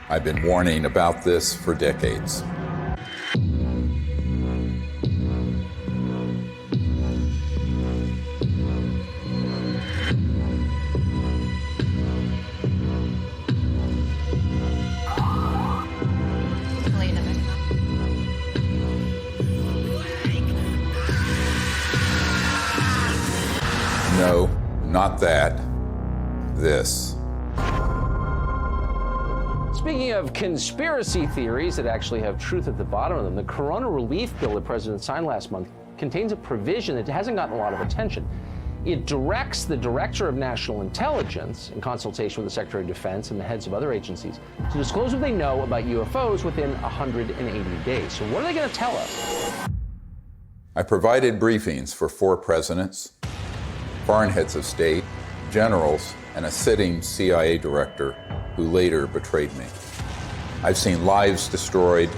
I've been warning about this for decades. No, not that. This. Speaking of conspiracy theories that actually have truth at the bottom of them, the Corona relief bill the president signed last month contains a provision that hasn't gotten a lot of attention. It directs the Director of National Intelligence, in consultation with the Secretary of Defense and the heads of other agencies, to disclose what they know about UFOs within 180 days. So what are they going to tell us? I provided briefings for 4 presidents, foreign heads of state, generals, and a sitting CIA director who later betrayed me. I've seen lives destroyed.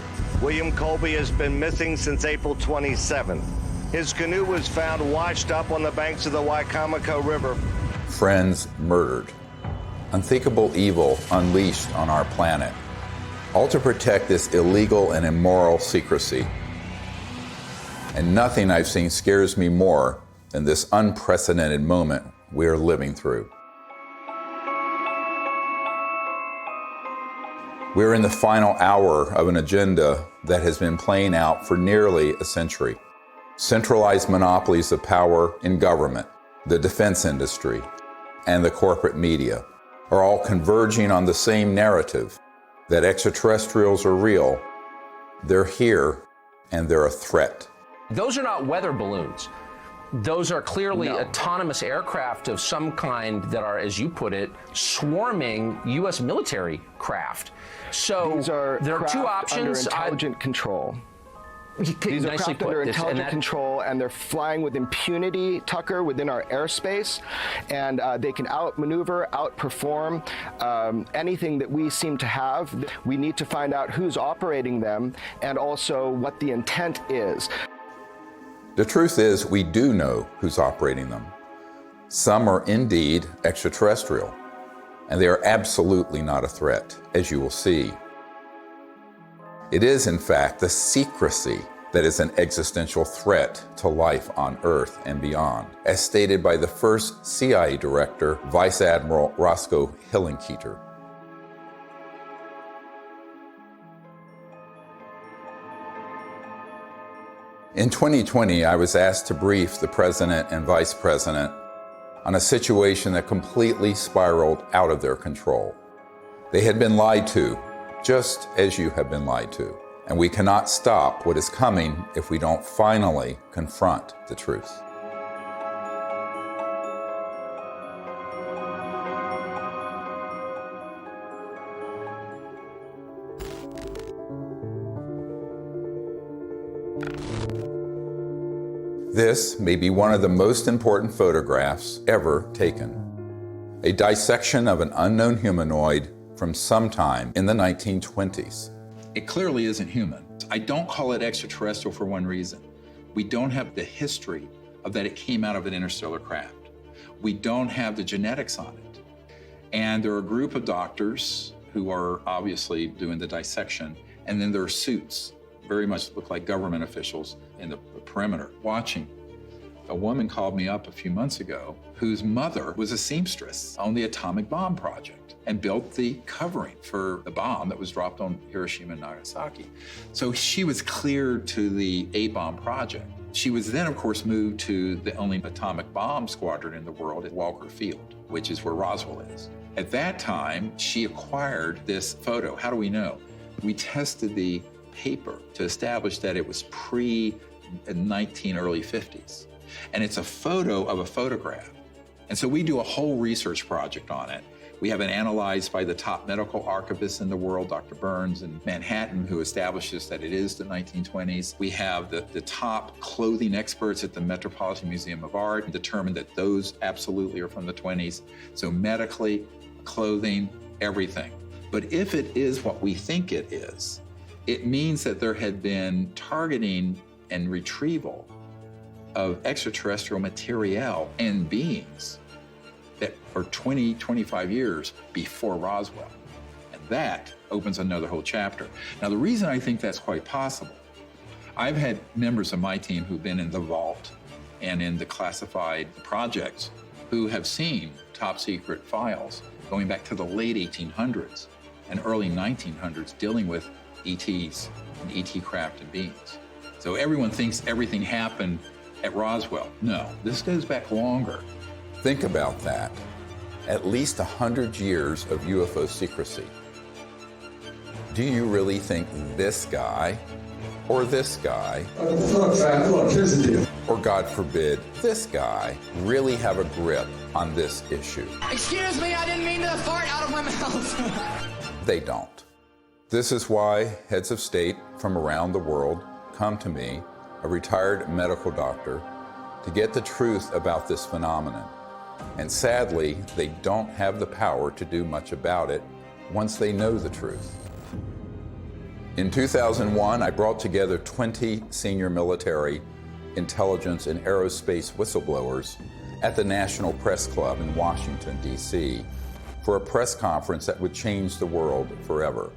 William Colby has been missing since April 27th. His canoe was found washed up on the banks of the Wicomico River. Friends murdered. Unthinkable evil unleashed on our planet. All to protect this illegal and immoral secrecy. And nothing I've seen scares me more than this unprecedented moment we are living through. We're in the final hour of an agenda that has been playing out for nearly a century. Centralized monopolies of power in government, the defense industry, and the corporate media are all converging on the same narrative that extraterrestrials are real, they're here, and they're a threat. Those are not weather balloons. Those are clearly autonomous aircraft of some kind that are, as you put it, swarming U.S. military craft. So there are 2 options. Under intelligent control. These are craft under intelligent control, and they're flying with impunity, Tucker, within our airspace, and they can outmaneuver, outperform anything that we seem to have. We need to find out who's operating them and also what the intent is. The truth is, we do know who's operating them. Some are indeed extraterrestrial, and they are absolutely not a threat, as you will see. It is, in fact, the secrecy that is an existential threat to life on Earth and beyond, as stated by the first CIA director, Vice Admiral Roscoe Hillenkoetter. In 2020, I was asked to brief the President and Vice President on a situation that completely spiraled out of their control. They had been lied to, just as you have been lied to. And we cannot stop what is coming if we don't finally confront the truth. This may be one of the most important photographs ever taken. A dissection of an unknown humanoid from sometime in the 1920s. It clearly isn't human. I don't call it extraterrestrial for one reason. We don't have the history of that it came out of an interstellar craft. We don't have the genetics on it. And there are a group of doctors who are obviously doing the dissection, and then there are suits, very much look like government officials in the perimeter, watching. A woman called me up a few months ago whose mother was a seamstress on the atomic bomb project and built the covering for the bomb that was dropped on Hiroshima and Nagasaki. So she was cleared to the A-bomb project. She was then, of course, moved to the only atomic bomb squadron in the world at Walker Field, which is where Roswell is. At that time, she acquired this photo. How do we know? We tested the paper to establish that it was early 50s. And it's a photo of a photograph. And so we do a whole research project on it. We have it analyzed by the top medical archivists in the world, Dr. Burns in Manhattan, who establishes that it is the 1920s. We have the top clothing experts at the Metropolitan Museum of Art determined that those absolutely are from the 20s. So medically, clothing, everything. But if it is what we think it is, it means that there had been targeting and retrieval of extraterrestrial material and beings that are 20, 25 years before Roswell. And that opens another whole chapter. Now, the reason I think that's quite possible, I've had members of my team who've been in the vault and in the classified projects who have seen top secret files going back to the late 1800s and early 1900s dealing with ETs and ET craft and beings. So everyone thinks everything happened at Roswell. No, this goes back longer. Think about that. At least 100 years of UFO secrecy. Do you really think this guy, or this guy, or God forbid, this guy, really have a grip on this issue? Excuse me, I didn't mean to fart out of my mouth. They don't. This is why heads of state from around the world come to me, a retired medical doctor, to get the truth about this phenomenon. And sadly, they don't have the power to do much about it once they know the truth. In 2001, I brought together 20 senior military, intelligence, and aerospace whistleblowers at the National Press Club in Washington, D.C., for a press conference that would change the world forever.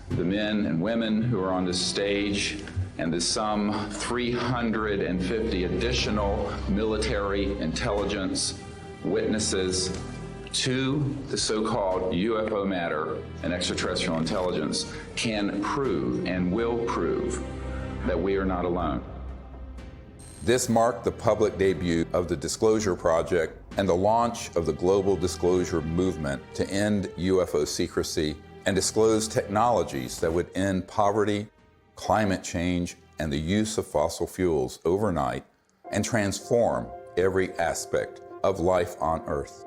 The men and women who are on this stage and the some 350 additional military intelligence witnesses to the so-called UFO matter and extraterrestrial intelligence can prove and will prove that we are not alone. This marked the public debut of the Disclosure Project and the launch of the global disclosure movement to end UFO secrecy and disclose technologies that would end poverty, climate change, and the use of fossil fuels overnight and transform every aspect of life on Earth.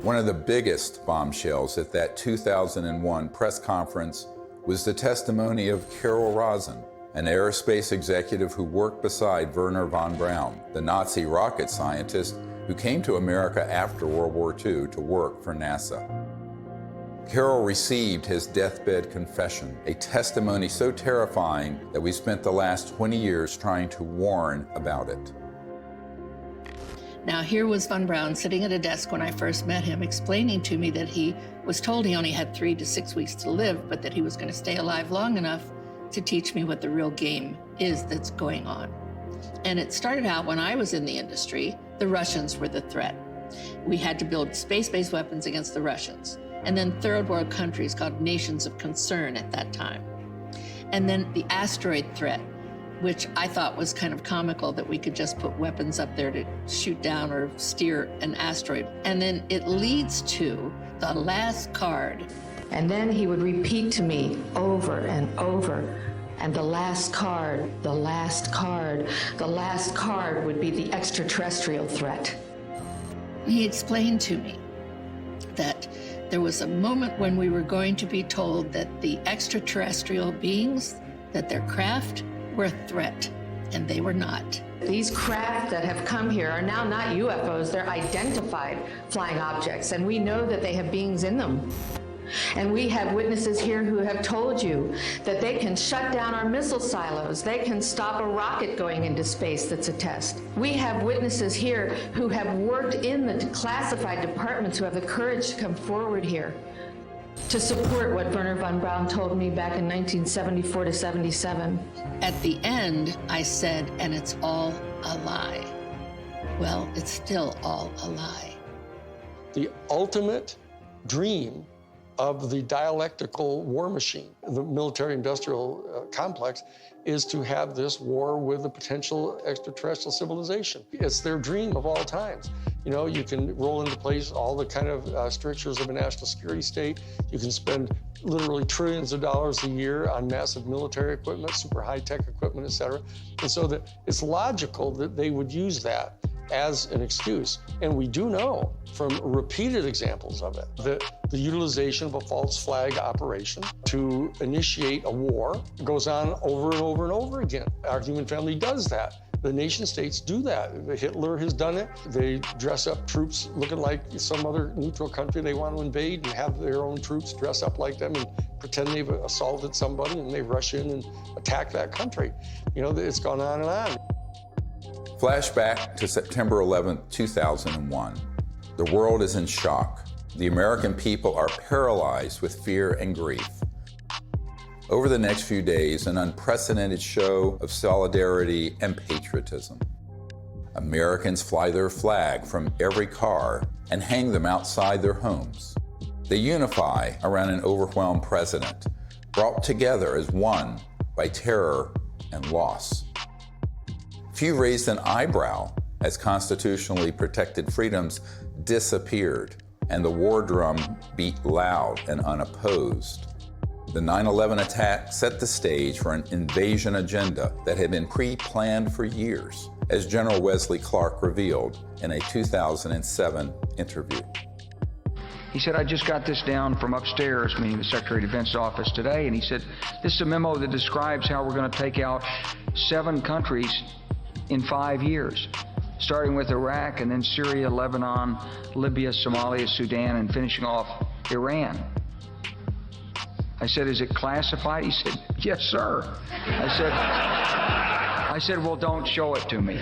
One of the biggest bombshells at that 2001 press conference was the testimony of Carol Rosin, an aerospace executive who worked beside Wernher von Braun, the Nazi rocket scientist who came to America after World War II to work for NASA. Carol received his deathbed confession, a testimony so terrifying that we spent the last 20 years trying to warn about it. Now, here was von Braun sitting at a desk when I first met him, explaining to me that he was told he only had 3 to 6 weeks to live, but that he was going to stay alive long enough to teach me what the real game is that's going on. And it started out when I was in the industry, the Russians were the threat. We had to build space-based weapons against the Russians. And then third world countries called nations of concern at that time. And then the asteroid threat, which I thought was kind of comical that we could just put weapons up there to shoot down or steer an asteroid. And then it leads to the last card. And then he would repeat to me over and over, and the last card, the last card, the last card would be the extraterrestrial threat. He explained to me that there was a moment when we were going to be told that the extraterrestrial beings, that their craft were a threat, and they were not. These craft that have come here are now not UFOs, they're identified flying objects, and we know that they have beings in them. And we have witnesses here who have told you that they can shut down our missile silos. They can stop a rocket going into space that's a test. We have witnesses here who have worked in the classified departments who have the courage to come forward here to support what Wernher von Braun told me back in 1974 to 77. At the end, I said, and it's all a lie. Well, it's still all a lie. The ultimate dream of the dialectical war machine, the military-industrial complex, is to have this war with a potential extraterrestrial civilization. It's their dream of all times. You know, you can roll into place all the kind of strictures of a national security state. You can spend literally trillions of dollars a year on massive military equipment, super high-tech equipment, et cetera. And so that it's logical that they would use that as an excuse. And we do know from repeated examples of it that the utilization of a false flag operation to initiate a war goes on over and over and over again. Our human family does that. The nation states do that. Hitler has done it. They dress up troops looking like some other neutral country they want to invade and have their own troops dress up like them and pretend they've assaulted somebody, and they rush in and attack that country. You know, it's gone on and on. Flashback to September 11, 2001. The world is in shock. The American people are paralyzed with fear and grief. Over the next few days, an unprecedented show of solidarity and patriotism. Americans fly their flag from every car and hang them outside their homes. They unify around an overwhelmed president, brought together as one by terror and loss. Few raised an eyebrow as constitutionally protected freedoms disappeared and the war drum beat loud and unopposed. The 9/11 attack set the stage for an invasion agenda that had been pre-planned for years, as General Wesley Clark revealed in a 2007 interview. He said, I just got this down from upstairs, meaning the Secretary of Defense's office today, and he said, this is a memo that describes how we're going to take out 7 countries in 5 years, starting with Iraq and then Syria, Lebanon, Libya, Somalia, Sudan, and finishing off Iran. I said, is it classified? He said, yes, sir. I said, well, don't show it to me.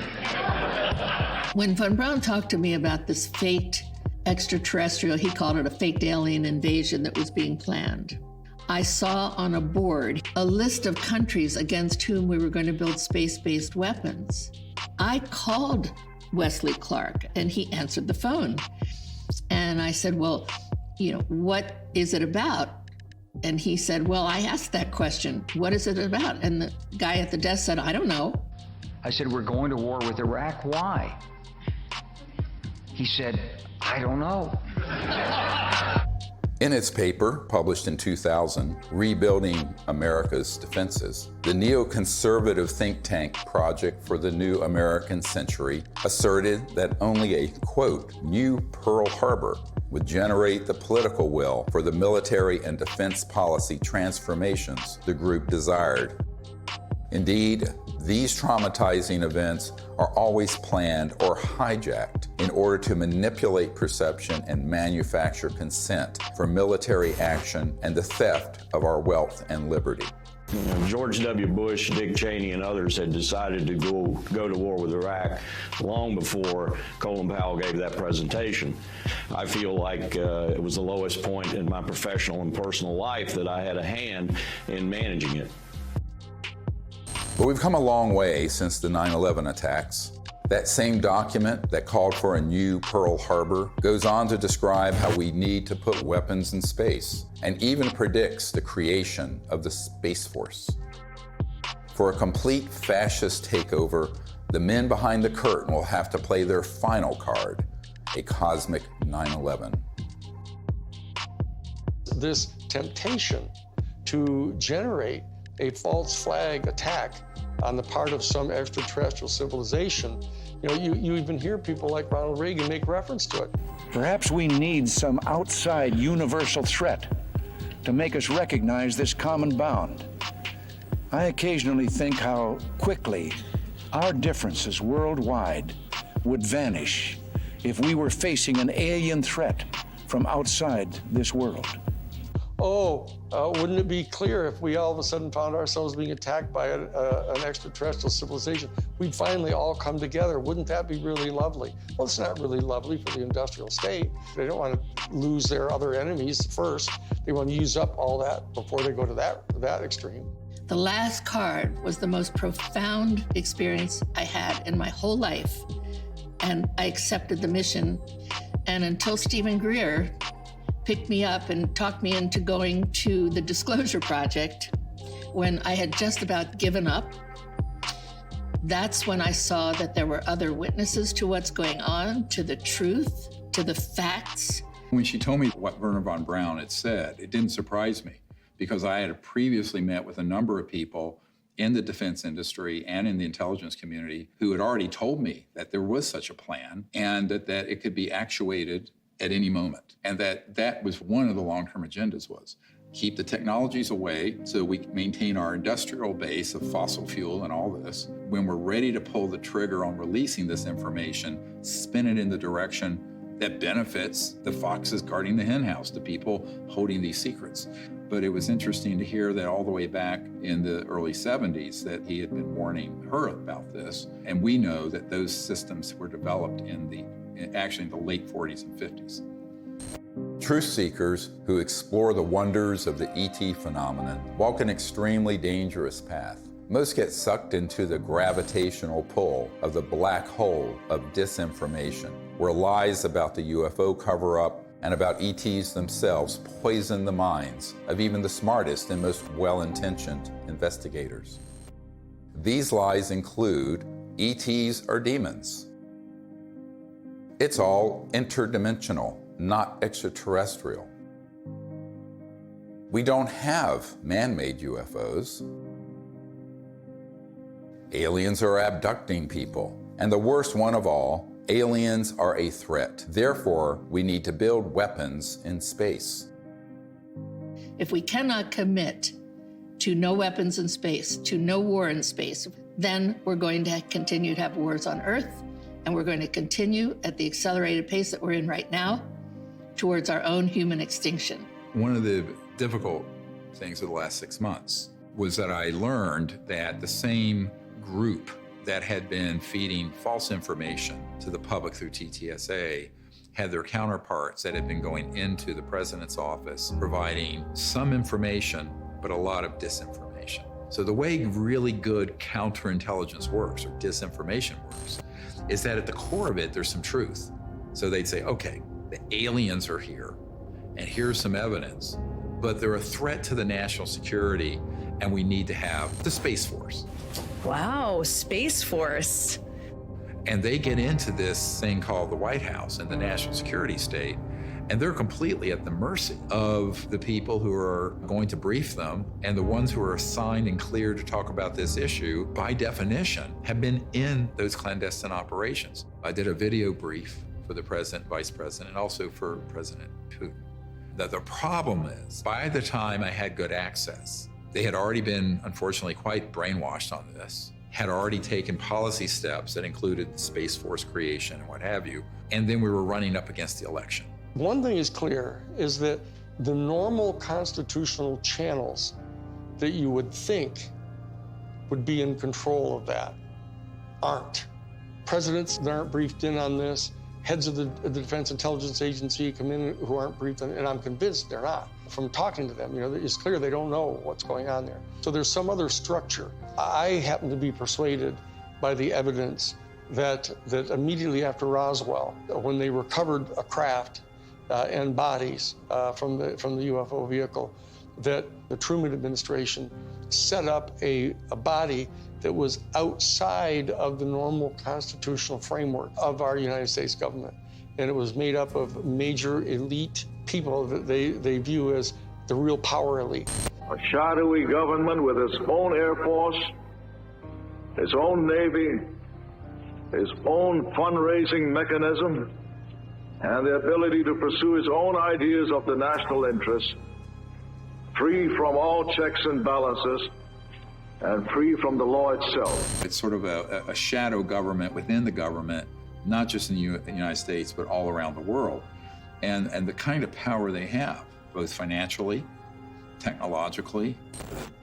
When Von Braun talked to me about this faked extraterrestrial, he called it a faked alien invasion that was being planned, I saw on a board a list of countries against whom we were going to build space-based weapons. I called Wesley Clark and he answered the phone. And I said, well, what is it about? And he said, well, I asked that question. What is it about? And the guy at the desk said, I don't know. I said, we're going to war with Iraq. Why? He said, I don't know. In its paper, published in 2000, Rebuilding America's Defenses, the neoconservative think tank Project for the New American Century asserted that only a, quote, new Pearl Harbor would generate the political will for the military and defense policy transformations the group desired. Indeed, these traumatizing events are always planned or hijacked in order to manipulate perception and manufacture consent for military action and the theft of our wealth and liberty. George W. Bush, Dick Cheney, and others had decided to go to war with Iraq long before Colin Powell gave that presentation. I feel like it was the lowest point in my professional and personal life that I had a hand in managing it. But we've come a long way since the 9/11 attacks. That same document that called for a new Pearl Harbor goes on to describe how we need to put weapons in space, and even predicts the creation of the Space Force. For a complete fascist takeover, the men behind the curtain will have to play their final card, a cosmic 9/11. This temptation to generate a false flag attack on the part of some extraterrestrial civilization, you even hear people like Ronald Reagan make reference to it. Perhaps we need some outside universal threat to make us recognize this common bound. I occasionally think how quickly our differences worldwide would vanish if we were facing an alien threat from outside this world. Wouldn't it be clear if we all of a sudden found ourselves being attacked by an extraterrestrial civilization? We'd finally all come together. Wouldn't that be really lovely? Well, it's not really lovely for the industrial state. They don't want to lose their other enemies first. They want to use up all that before they go to that extreme. The last card was the most profound experience I had in my whole life. And I accepted the mission. And until Stephen Greer picked me up and talked me into going to the Disclosure Project, when I had just about given up, that's when I saw that there were other witnesses to what's going on, to the truth, to the facts. When she told me what Wernher von Braun had said, it didn't surprise me, because I had previously met with a number of people in the defense industry and in the intelligence community who had already told me that there was such a plan and that it could be actuated at any moment. And that was one of the long-term agendas, was keep the technologies away so we can maintain our industrial base of fossil fuel and all this. When we're ready to pull the trigger on releasing this information, spin it in the direction that benefits the foxes guarding the henhouse, the people holding these secrets. But it was interesting to hear that all the way back in the early 70s that he had been warning her about this. And we know that those systems were developed in the late 40s and 50s. Truth seekers who explore the wonders of the ET phenomenon walk an extremely dangerous path. Most get sucked into the gravitational pull of the black hole of disinformation, where lies about the UFO cover-up and about ETs themselves poison the minds of even the smartest and most well-intentioned investigators. These lies include ETs are demons. It's all interdimensional, not extraterrestrial. We don't have man-made UFOs. Aliens are abducting people. And the worst one of all, aliens are a threat. Therefore, we need to build weapons in space. If we cannot commit to no weapons in space, to no war in space, then we're going to continue to have wars on Earth, and we're going to continue at the accelerated pace that we're in right now towards our own human extinction. One of the difficult things of the last 6 months was that I learned that the same group that had been feeding false information to the public through TTSA had their counterparts that had been going into the president's office providing some information, but a lot of disinformation. So the way really good counterintelligence works, or disinformation works, is that at the core of it, there's some truth. So they'd say, okay, the aliens are here, and here's some evidence, but they're a threat to the national security, and we need to have the Space Force. Wow, Space Force. And they get into this thing called the White House and the national security state, and they're completely at the mercy of the people who are going to brief them, and the ones who are assigned and cleared to talk about this issue, by definition, have been in those clandestine operations. I did a video brief for the president, vice president, and also for President Putin. That the problem is, by the time I had good access, they had already been, unfortunately, quite brainwashed on this, had already taken policy steps that included the Space Force creation and what have you, and then we were running up against the election. One thing is clear, is that the normal constitutional channels that you would think would be in control of that aren't. Presidents aren't briefed in on this. Heads of the Defense Intelligence Agency come in who aren't briefed, and I'm convinced they're not. From talking to them, it's clear they don't know what's going on there. So there's some other structure. I happen to be persuaded by the evidence that immediately after Roswell, when they recovered a craft and bodies from the UFO vehicle, that the Truman administration set up a body that was outside of the normal constitutional framework of our United States government. And it was made up of major elite people that they view as the real power elite. A shadowy government with its own Air Force, its own Navy, its own fundraising mechanism, and the ability to pursue its own ideas of the national interest, free from all checks and balances, and free from the law itself. It's sort of a shadow government within the government, not just in the United States, but all around the world. And the kind of power they have, both financially, technologically,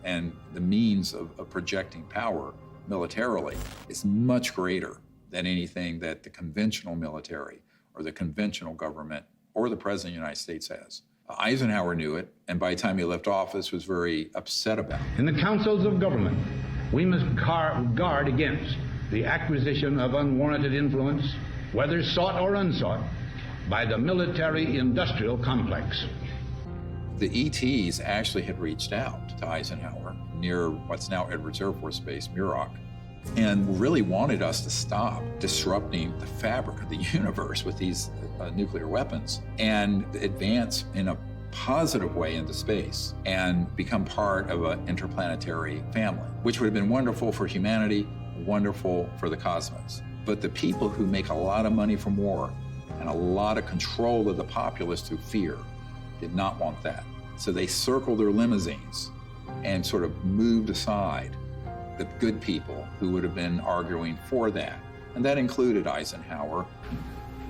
and the means of projecting power militarily, is much greater than anything that the conventional military or the conventional government or the President of the United States has. Eisenhower knew it, and by the time he left office was very upset about it. In the councils of government, we must guard against the acquisition of unwarranted influence, whether sought or unsought, by the military-industrial complex. The ETs actually had reached out to Eisenhower near what's now Edwards Air Force Base, Muroc, and really wanted us to stop disrupting the fabric of the universe with these nuclear weapons and advance in a positive way into space and become part of an interplanetary family, which would have been wonderful for humanity, wonderful for the cosmos. But the people who make a lot of money from war and a lot of control of the populace through fear did not want that. So they circled their limousines and sort of moved aside the good people who would have been arguing for that. And that included Eisenhower.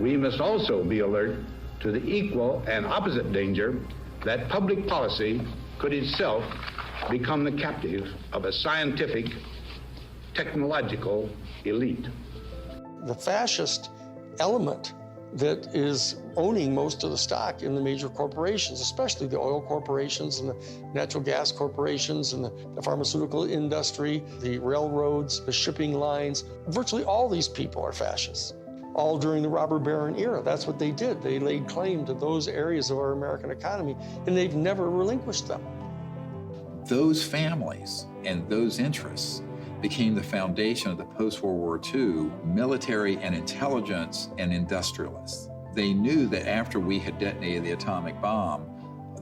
We must also be alert to the equal and opposite danger that public policy could itself become the captive of a scientific, technological elite. The fascist element that is owning most of the stock in the major corporations, especially the oil corporations and the natural gas corporations and the pharmaceutical industry, the railroads, the shipping lines. Virtually all these people are fascists, all during the robber baron era. That's what they did. They laid claim to those areas of our American economy, and they've never relinquished them. Those families and those interests became the foundation of the post-World War II military and intelligence and industrialists. They knew that after we had detonated the atomic bomb,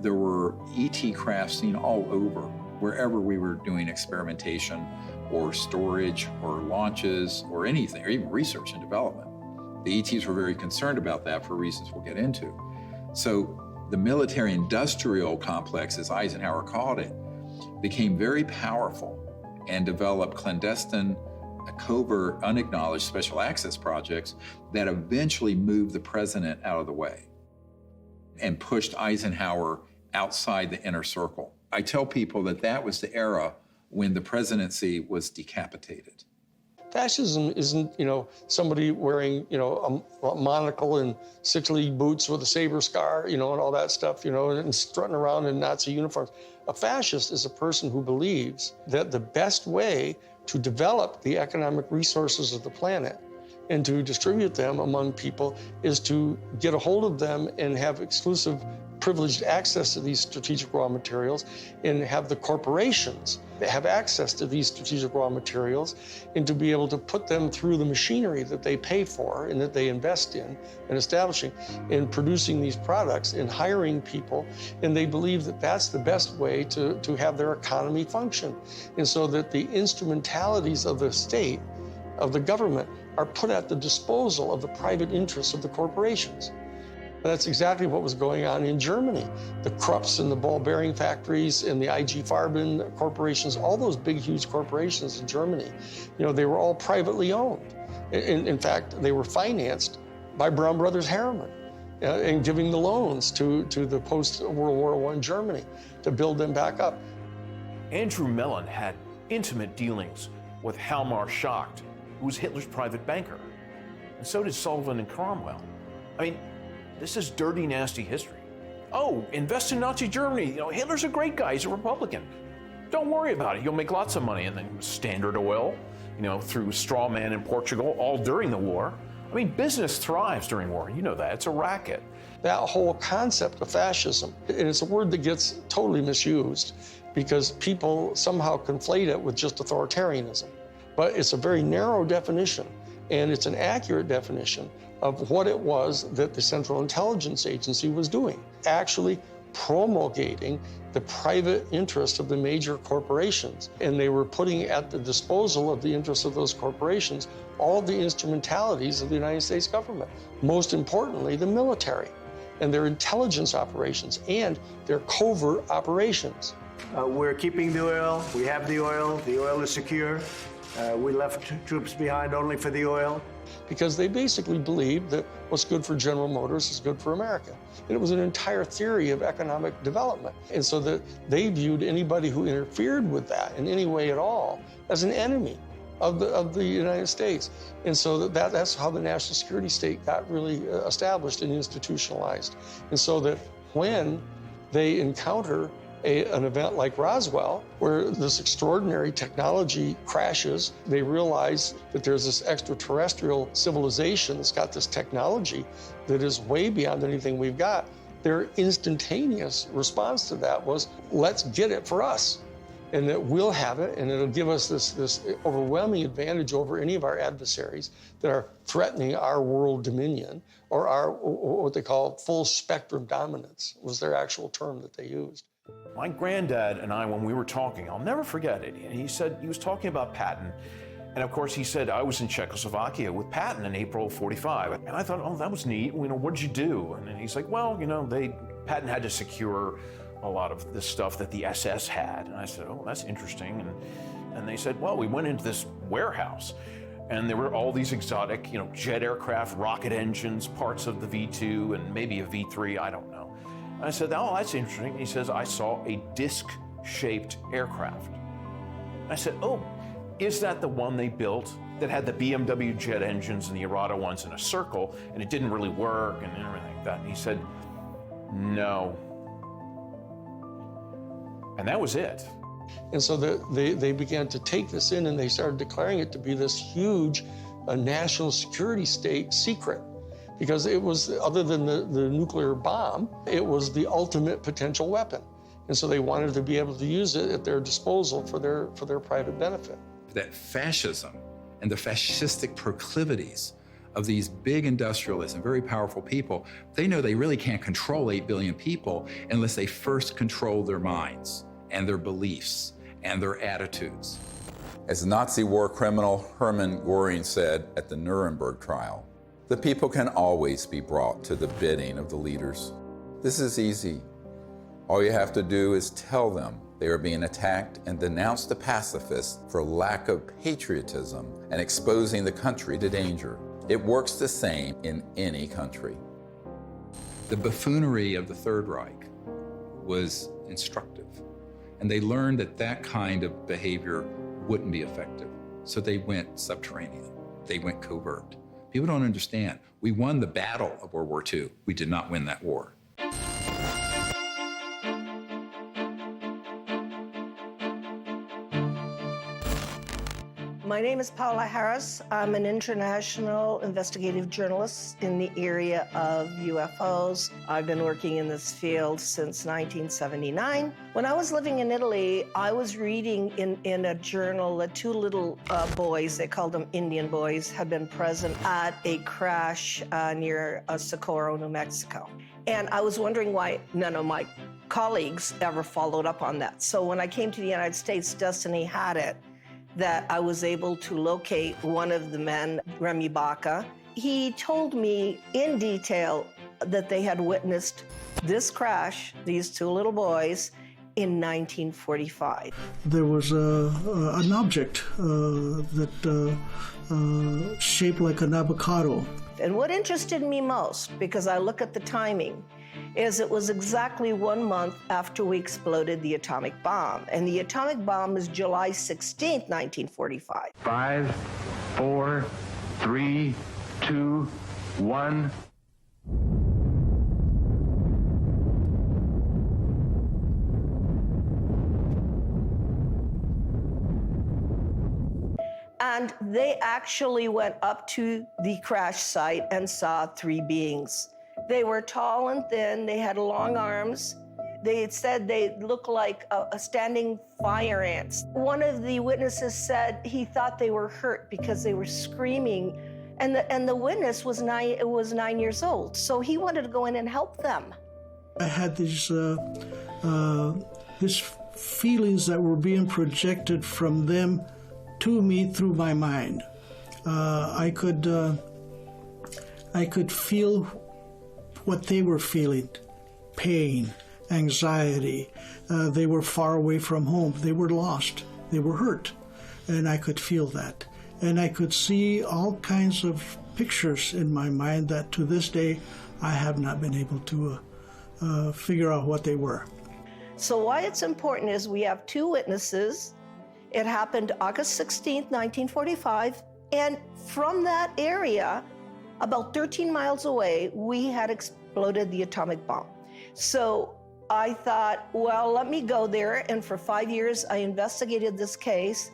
there were ET craft seen all over, wherever we were doing experimentation or storage or launches or anything, or even research and development. The ETs were very concerned about that for reasons we'll get into. So the military-industrial complex, as Eisenhower called it, became very powerful and developed clandestine, covert, unacknowledged special access projects that eventually moved the president out of the way and pushed Eisenhower outside the inner circle. I tell people that that was the era when the presidency was decapitated. Fascism isn't, somebody wearing, a monocle and six-league boots with a saber scar, and all that stuff, and strutting around in Nazi uniforms. A fascist is a person who believes that the best way to develop the economic resources of the planet and to distribute them among people is to get a hold of them and have exclusive privileged access to these strategic raw materials, and have the corporations that have access to these strategic raw materials, and to be able to put them through the machinery that they pay for and that they invest in and establishing in producing these products and hiring people. And they believe that that's the best way to have their economy function. And so that the instrumentalities of the state, of the government, are put at the disposal of the private interests of the corporations. That's exactly what was going on in Germany. The Krupps and the ball bearing factories and the IG Farben corporations, all those big, huge corporations in Germany, they were all privately owned. In fact, they were financed by Brown Brothers Harriman and giving the loans to the post-World War I Germany to build them back up. Andrew Mellon had intimate dealings with Hjalmar Schacht, who was Hitler's private banker. And so did Sullivan and Cromwell. This is dirty, nasty history. Oh, invest in Nazi Germany. Hitler's a great guy. He's a Republican. Don't worry about it. You'll make lots of money. And then Standard Oil, through straw man in Portugal, all during the war. Business thrives during war. You know that. It's a racket. That whole concept of fascism, and it's a word that gets totally misused because people somehow conflate it with just authoritarianism. But it's a very narrow definition, and it's an accurate definition of what it was that the Central Intelligence Agency was doing, actually promulgating the private interest of the major corporations. And they were putting at the disposal of the interests of those corporations all the instrumentalities of the United States government, most importantly, the military and their intelligence operations and their covert operations. We're keeping the oil. We have the oil. The oil is secure. We left troops behind only for the oil. Because they basically believed that what's good for General Motors is good for America. And it was an entire theory of economic development. And so that they viewed anybody who interfered with that in any way at all as an enemy of the United States. And so that's how the national security state got really established and institutionalized. And so that when they encounter an event like Roswell, where this extraordinary technology crashes, they realize that there's this extraterrestrial civilization that's got this technology that is way beyond anything we've got. Their instantaneous response to that was, let's get it for us. And that we'll have it, and it'll give us this overwhelming advantage over any of our adversaries that are threatening our world dominion, or our, what they call full spectrum dominance, was their actual term that they used. My granddad and I, when we were talking, I'll never forget it. And he said, he was talking about Patton. And of course, he said, I was in Czechoslovakia with Patton in April of '45. And I thought, oh, that was neat. What did you do? And then he's like, well, Patton had to secure a lot of the stuff that the SS had. And I said, oh, that's interesting. And they said, well, we went into this warehouse and there were all these exotic, jet aircraft, rocket engines, parts of the V2 and maybe a V3, I don't know. And I said, oh, that's interesting. And he says, I saw a disc-shaped aircraft. And I said, oh, is that the one they built that had the BMW jet engines and the Arata ones in a circle, and it didn't really work and everything like that. And he said, no. And that was it. And so they began to take this in, and they started declaring it to be this huge national security state secret, because it was, other than the nuclear bomb, it was the ultimate potential weapon. And so they wanted to be able to use it at their disposal for their private benefit. That fascism and the fascistic proclivities of these big industrialists and very powerful people, they know they really can't control 8 billion people unless they first control their minds and their beliefs and their attitudes. As Nazi war criminal Hermann Göring said at the Nuremberg trial, the people can always be brought to the bidding of the leaders. This is easy. All you have to do is tell them they are being attacked and denounce the pacifists for lack of patriotism and exposing the country to danger. It works the same in any country. The buffoonery of the Third Reich was instructive, and they learned that that kind of behavior wouldn't be effective. So they went subterranean. They went covert. People don't understand. We won the battle of World War II. We did not win that war. My name is Paula Harris. I'm an international investigative journalist in the area of UFOs. I've been working in this field since 1979. When I was living in Italy, I was reading in a journal that two little boys, they called them Indian boys, had been present at a crash near Socorro, New Mexico. And I was wondering why none of my colleagues ever followed up on that. So when I came to the United States, Destiny had it, that I was able to locate one of the men, Remy Baca. He told me in detail that they had witnessed this crash, these two little boys, in 1945. There was an object that shaped like an avocado. And what interested me most, because I look at the timing, is it was exactly 1 month after we exploded the atomic bomb. And the atomic bomb is July 16th, 1945. 5, 4, 3, 2, 1. And they actually went up to the crash site and saw 3 beings. They were tall and thin, they had long arms. They had said they looked like a standing fire ants. One of the witnesses said he thought they were hurt because they were screaming, and the witness was 9 years old, so he wanted to go in and help them. I had these feelings that were being projected from them to me through my mind. I could feel what they were feeling, pain, anxiety. They were far away from home. They were lost. They were hurt. And I could feel that. And I could see all kinds of pictures in my mind that to this day I have not been able to figure out what they were. So why it's important is we have 2 witnesses. It happened August 16th, 1945. And from that area, about 13 miles away, we had exploded the atomic bomb. So I thought, well, let me go there. And for 5 years, I investigated this case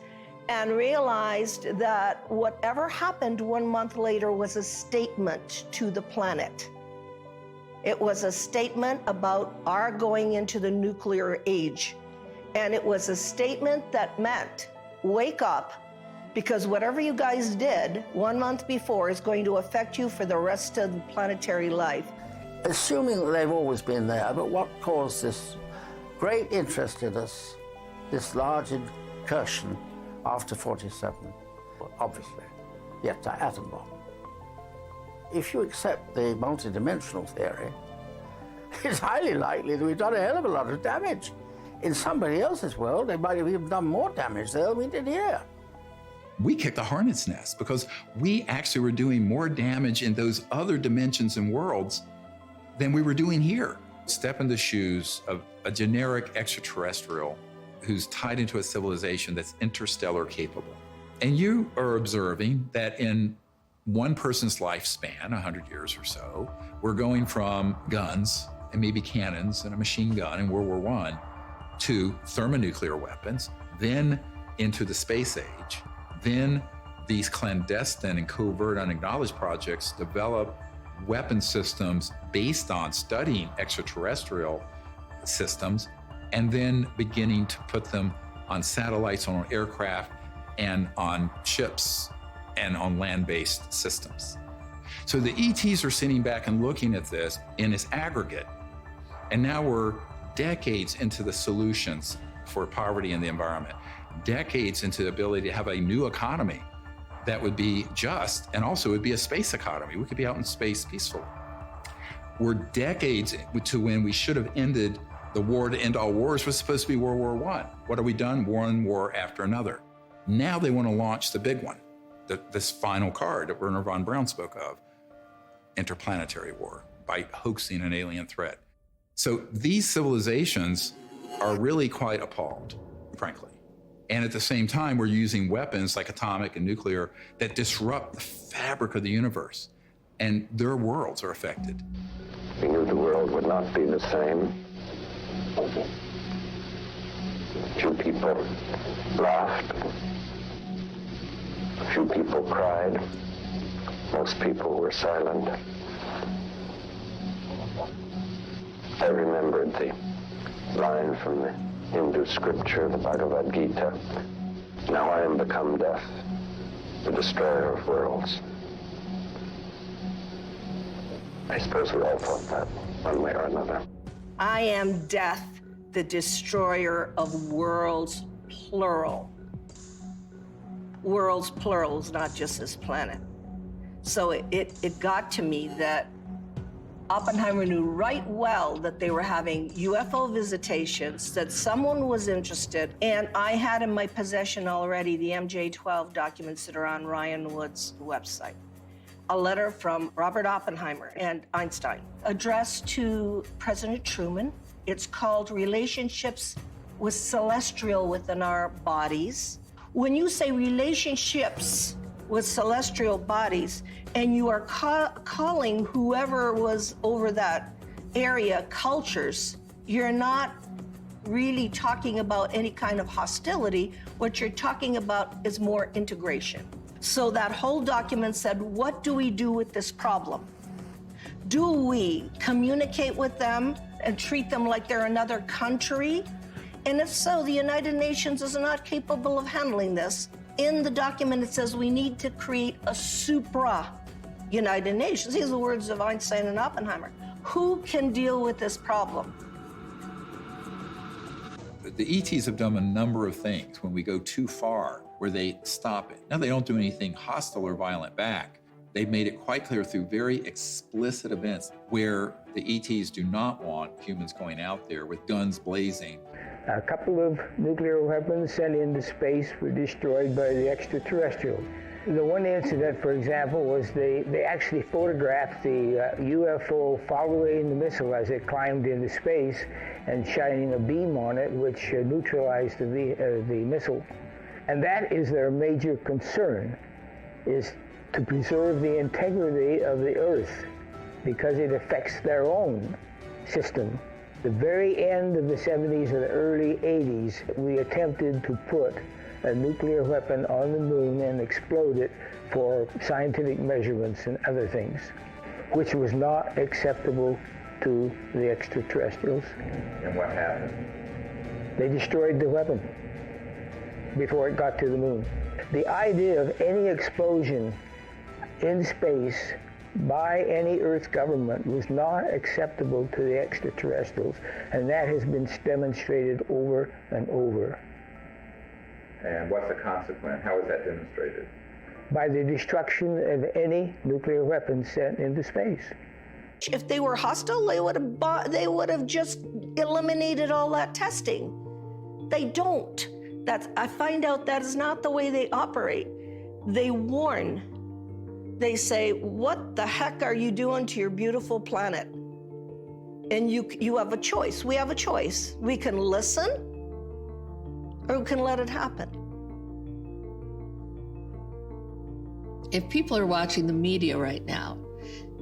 and realized that whatever happened 1 month later was a statement to the planet. It was a statement about our going into the nuclear age. And it was a statement that meant, wake up, because whatever you guys did 1 month before is going to affect you for the rest of the planetary life. Assuming that they've always been there, but what caused this great interest in us, this large incursion after 47? Well, obviously, the atom bomb. If you accept the multidimensional theory, it's highly likely that we've done a hell of a lot of damage. In somebody else's world, they might have even done more damage there than we did here. We kicked the hornet's nest because we actually were doing more damage in those other dimensions and worlds than we were doing here. Step in the shoes of a generic extraterrestrial who's tied into a civilization that's interstellar capable. And you are observing that in one person's lifespan, 100 years or so, we're going from guns and maybe cannons and a machine gun in World War I to thermonuclear weapons, then into the space age, then these clandestine and covert unacknowledged projects develop weapon systems based on studying extraterrestrial systems, and then beginning to put them on satellites, on aircraft, and on ships, and on land-based systems. So the ETs are sitting back and looking at this in its aggregate, and now we're decades into the solutions for poverty in the environment, decades into the ability to have a new economy that would be just, and also would be a space economy. We could be out in space peacefully. We're decades to when we should have ended the war to end all wars was supposed to be World War I. What have we done? One war after another. Now they want to launch the big one, this final card that Wernher von Braun spoke of, interplanetary war, by hoaxing an alien threat. So these civilizations are really quite appalled, frankly. And at the same time, we're using weapons like atomic and nuclear that disrupt the fabric of the universe, and their worlds are affected. We knew the world would not be the same. Few people laughed. A few people cried. Most people were silent. I remembered the line from the Hindu scripture, the Bhagavad Gita. Now I am become death, the destroyer of worlds. I suppose we all thought that, one way or another. I am death, the destroyer of worlds, plural. Worlds, plural, is not just this planet. So it got to me that Oppenheimer knew right well that they were having UFO visitations, that someone was interested, and I had in my possession already the MJ-12 documents that are on Ryan Wood's website. A letter from Robert Oppenheimer and Einstein addressed to President Truman. It's called Relationships with Celestial Within Our Bodies. When you say relationships with celestial bodies, and you are calling whoever was over that area cultures, you're not really talking about any kind of hostility. What you're talking about is more integration. So that whole document said, what do we do with this problem? Do we communicate with them and treat them like they're another country? And if so, the United Nations is not capable of handling this. In the document, it says we need to create a supra-United Nations. These are the words of Einstein and Oppenheimer. Who can deal with this problem? The ETs have done a number of things when we go too far, where they stop it. Now, they don't do anything hostile or violent back. They've made it quite clear through very explicit events where the ETs do not want humans going out there with guns blazing. A couple of nuclear weapons sent into space were destroyed by the extraterrestrials. The one incident, for example, was they actually photographed the UFO following the missile as it climbed into space and shining a beam on it, which neutralized the missile. And that is their major concern, is to preserve the integrity of the Earth, because it affects their own system. The very end of the 70s and the early 80s, we attempted to put a nuclear weapon on the moon and explode it for scientific measurements and other things, which was not acceptable to the extraterrestrials. And what happened? They destroyed the weapon before it got to the moon. The idea of any explosion in space by any Earth government was not acceptable to the extraterrestrials, and that has been demonstrated over and over. And what's the consequence? How is that demonstrated? By the destruction of any nuclear weapons sent into space. If they were hostile, they would have just eliminated all that testing. They don't. I find out that is not the way they operate. They warn. They say, what the heck are you doing to your beautiful planet? And you have a choice. We have a choice. We can listen, or we can let it happen. If people are watching the media right now,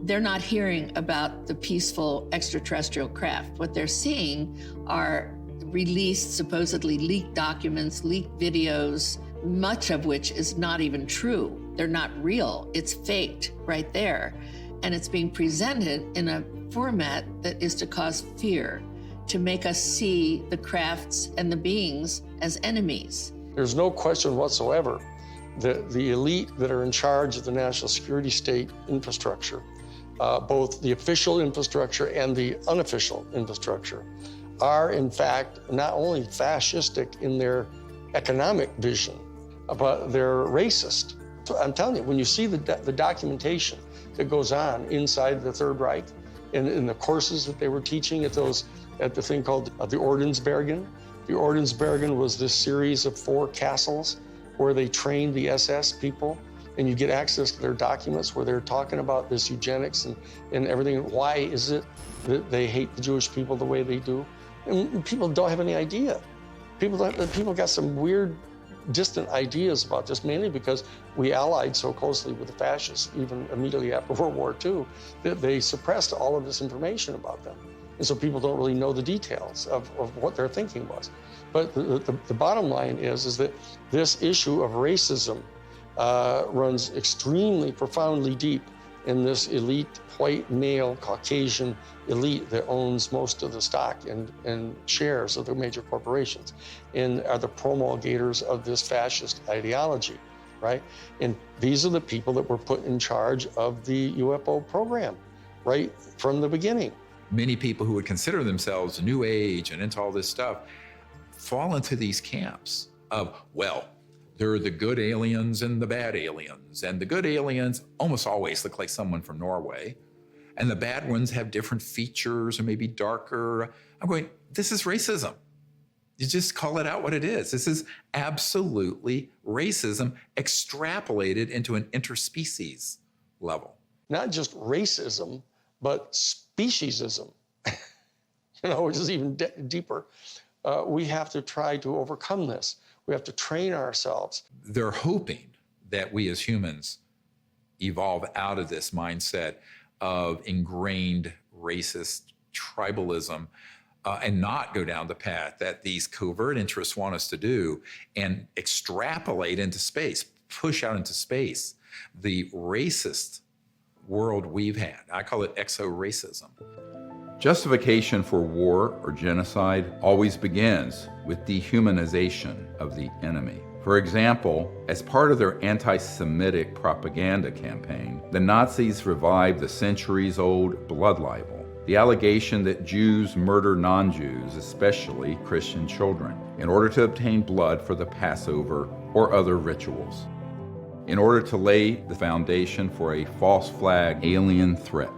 they're not hearing about the peaceful extraterrestrial craft. What they're seeing are released, supposedly leaked documents, leaked videos, much of which is not even true. They're not real. It's faked right there. And it's being presented in a format that is to cause fear, to make us see the crafts and the beings as enemies. There's no question whatsoever that the elite that are in charge of the national security state infrastructure, both the official infrastructure and the unofficial infrastructure, are in fact not only fascistic in their economic vision, but they're racist. So I'm telling you, when you see the documentation that goes on inside the Third Reich, in the courses that they were teaching at the thing called the Ordensbergen. The Ordensbergen was this series of 4 castles where they trained the SS people, and you get access to their documents where they're talking about this eugenics and everything. Why is it that they hate the Jewish people the way they do? And people don't have any idea. People got some weird, distant ideas about this, mainly because we allied so closely with the fascists, even immediately after World War II, that they suppressed all of this information about them. And so people don't really know the details of what their thinking was. But the bottom line is that this issue of racism runs extremely profoundly deep in this elite, white, male, Caucasian elite that owns most of the stock and shares of the major corporations and are the promulgators of this fascist ideology, right? And these are the people that were put in charge of the UFO program right from the beginning. Many people who would consider themselves New Age and into all this stuff fall into these camps of, well, there are the good aliens and the bad aliens. And the good aliens almost always look like someone from Norway. And the bad ones have different features or maybe darker. I'm going, this is racism. You just call it out what it is. This is absolutely racism extrapolated into an interspecies level. Not just racism, but speciesism, which is even deeper. We have to try to overcome this. We have to train ourselves. They're hoping that we as humans evolve out of this mindset of ingrained racist tribalism and not go down the path that these covert interests want us to do and extrapolate into space, push out into space the racist world we've had. I call it exo-racism. Justification for war or genocide always begins with dehumanization of the enemy. For example, as part of their anti-Semitic propaganda campaign, the Nazis revived the centuries-old blood libel, the allegation that Jews murder non-Jews, especially Christian children, in order to obtain blood for the Passover or other rituals, in order to lay the foundation for a false flag alien threat.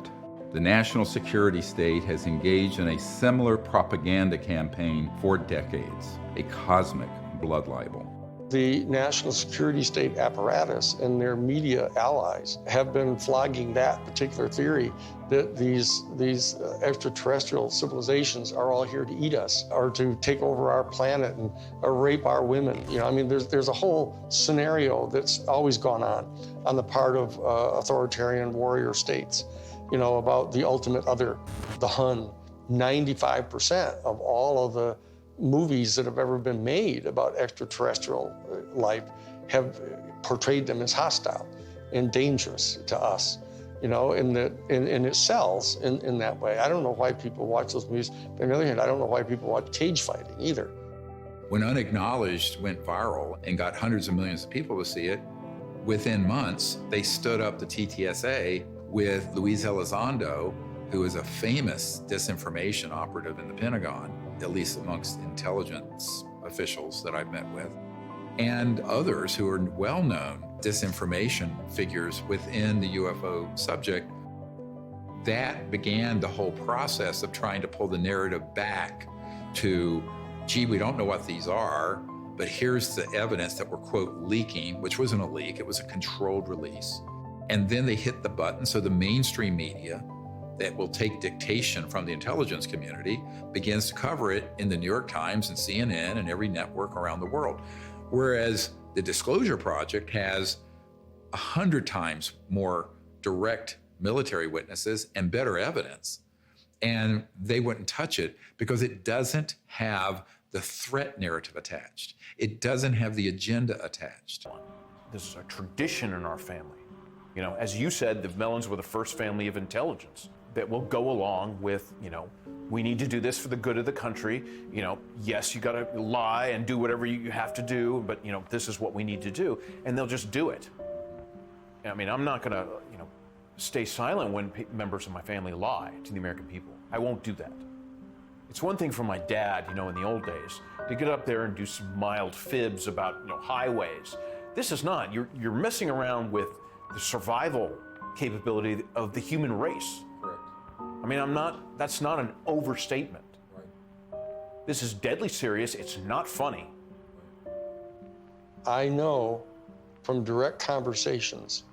The national security state has engaged in a similar propaganda campaign for decades, a cosmic blood libel. The national security state apparatus and their media allies have been flogging that particular theory that these extraterrestrial civilizations are all here to eat us or to take over our planet and rape our women. There's a whole scenario that's always gone on the part of authoritarian warrior states. About the ultimate other, the Hun. 95% of all of the movies that have ever been made about extraterrestrial life have portrayed them as hostile and dangerous to us, and it sells in that way. I don't know why people watch those movies. But on the other hand, I don't know why people watch cage fighting either. When Unacknowledged went viral and got hundreds of millions of people to see it, within months, they stood up the TTSA with Luis Elizondo, who is a famous disinformation operative in the Pentagon, at least amongst intelligence officials that I've met with, and others who are well-known disinformation figures within the UFO subject. That began the whole process of trying to pull the narrative back to, gee, we don't know what these are, but here's the evidence that we're, quote, leaking, which wasn't a leak, it was a controlled release. And then they hit the button, so the mainstream media that will take dictation from the intelligence community begins to cover it in the New York Times and CNN and every network around the world. Whereas the Disclosure Project has 100 times more direct military witnesses and better evidence. And they wouldn't touch it because it doesn't have the threat narrative attached. It doesn't have the agenda attached. This is a tradition in our family. You know, as you said, the Mellons were the first family of intelligence that will go along with, you know, we need to do this for the good of the country. You know, yes, you gotta lie and do whatever you have to do, but, you know, this is what we need to do. And they'll just do it. I mean, I'm not gonna, you know, stay silent when members of my family lie to the American people. I won't do that. It's one thing for my dad, you know, in the old days, to get up there and do some mild fibs about, you know, highways. This is not. You're messing around with the survival capability of the human race. Correct. I mean, that's not an overstatement. Right. This is deadly serious. It's not funny. I know from direct conversations,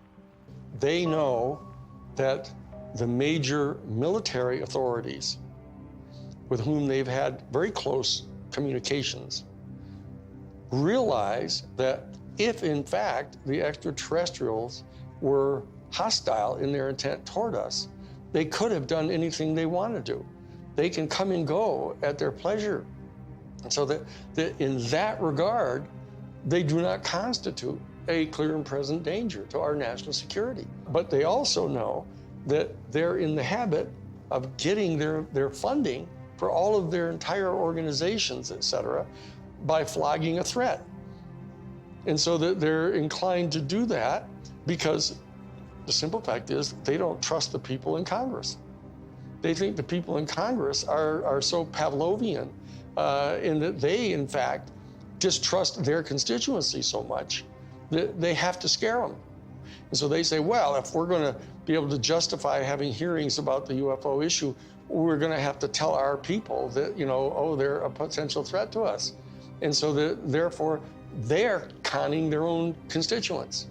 they know that the major military authorities with whom they've had very close communications realize that if in fact the extraterrestrials were hostile in their intent toward us, they could have done anything they want to do. They can come and go at their pleasure. And so that in that regard, they do not constitute a clear and present danger to our national security. But they also know that they're in the habit of getting their funding for all of their entire organizations, et cetera, by flogging a threat. And so that they're inclined to do that because the simple fact is they don't trust the people in Congress. They think the people in Congress are so Pavlovian in that they, in fact, distrust their constituency so much that they have to scare them. And so they say, well, if we're going to be able to justify having hearings about the UFO issue, we're going to have to tell our people that, you know, oh, they're a potential threat to us. And so therefore, they're conning their own constituents.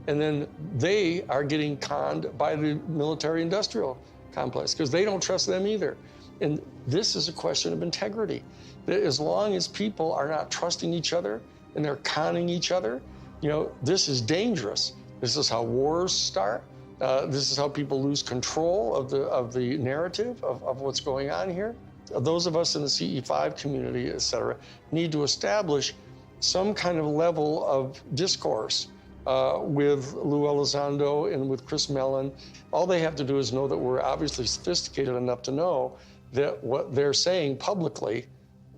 And then they are getting conned by the military-industrial complex because they don't trust them either. And this is a question of integrity. That as long as people are not trusting each other and they're conning each other, you know, this is dangerous. This is how wars start. This is how people lose control of the narrative of what's going on here. Those of us in the CE5 community, et cetera, need to establish some kind of level of discourse with Lou Elizondo and with Chris Mellon. All they have to do is know that we're obviously sophisticated enough to know that what they're saying publicly,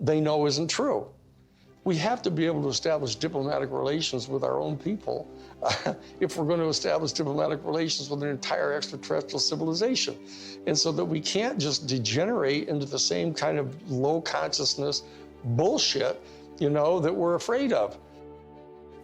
they know isn't true. We have to be able to establish diplomatic relations with our own people if we're going to establish diplomatic relations with an entire extraterrestrial civilization. And so that we can't just degenerate into the same kind of low consciousness bullshit, you know, that we're afraid of.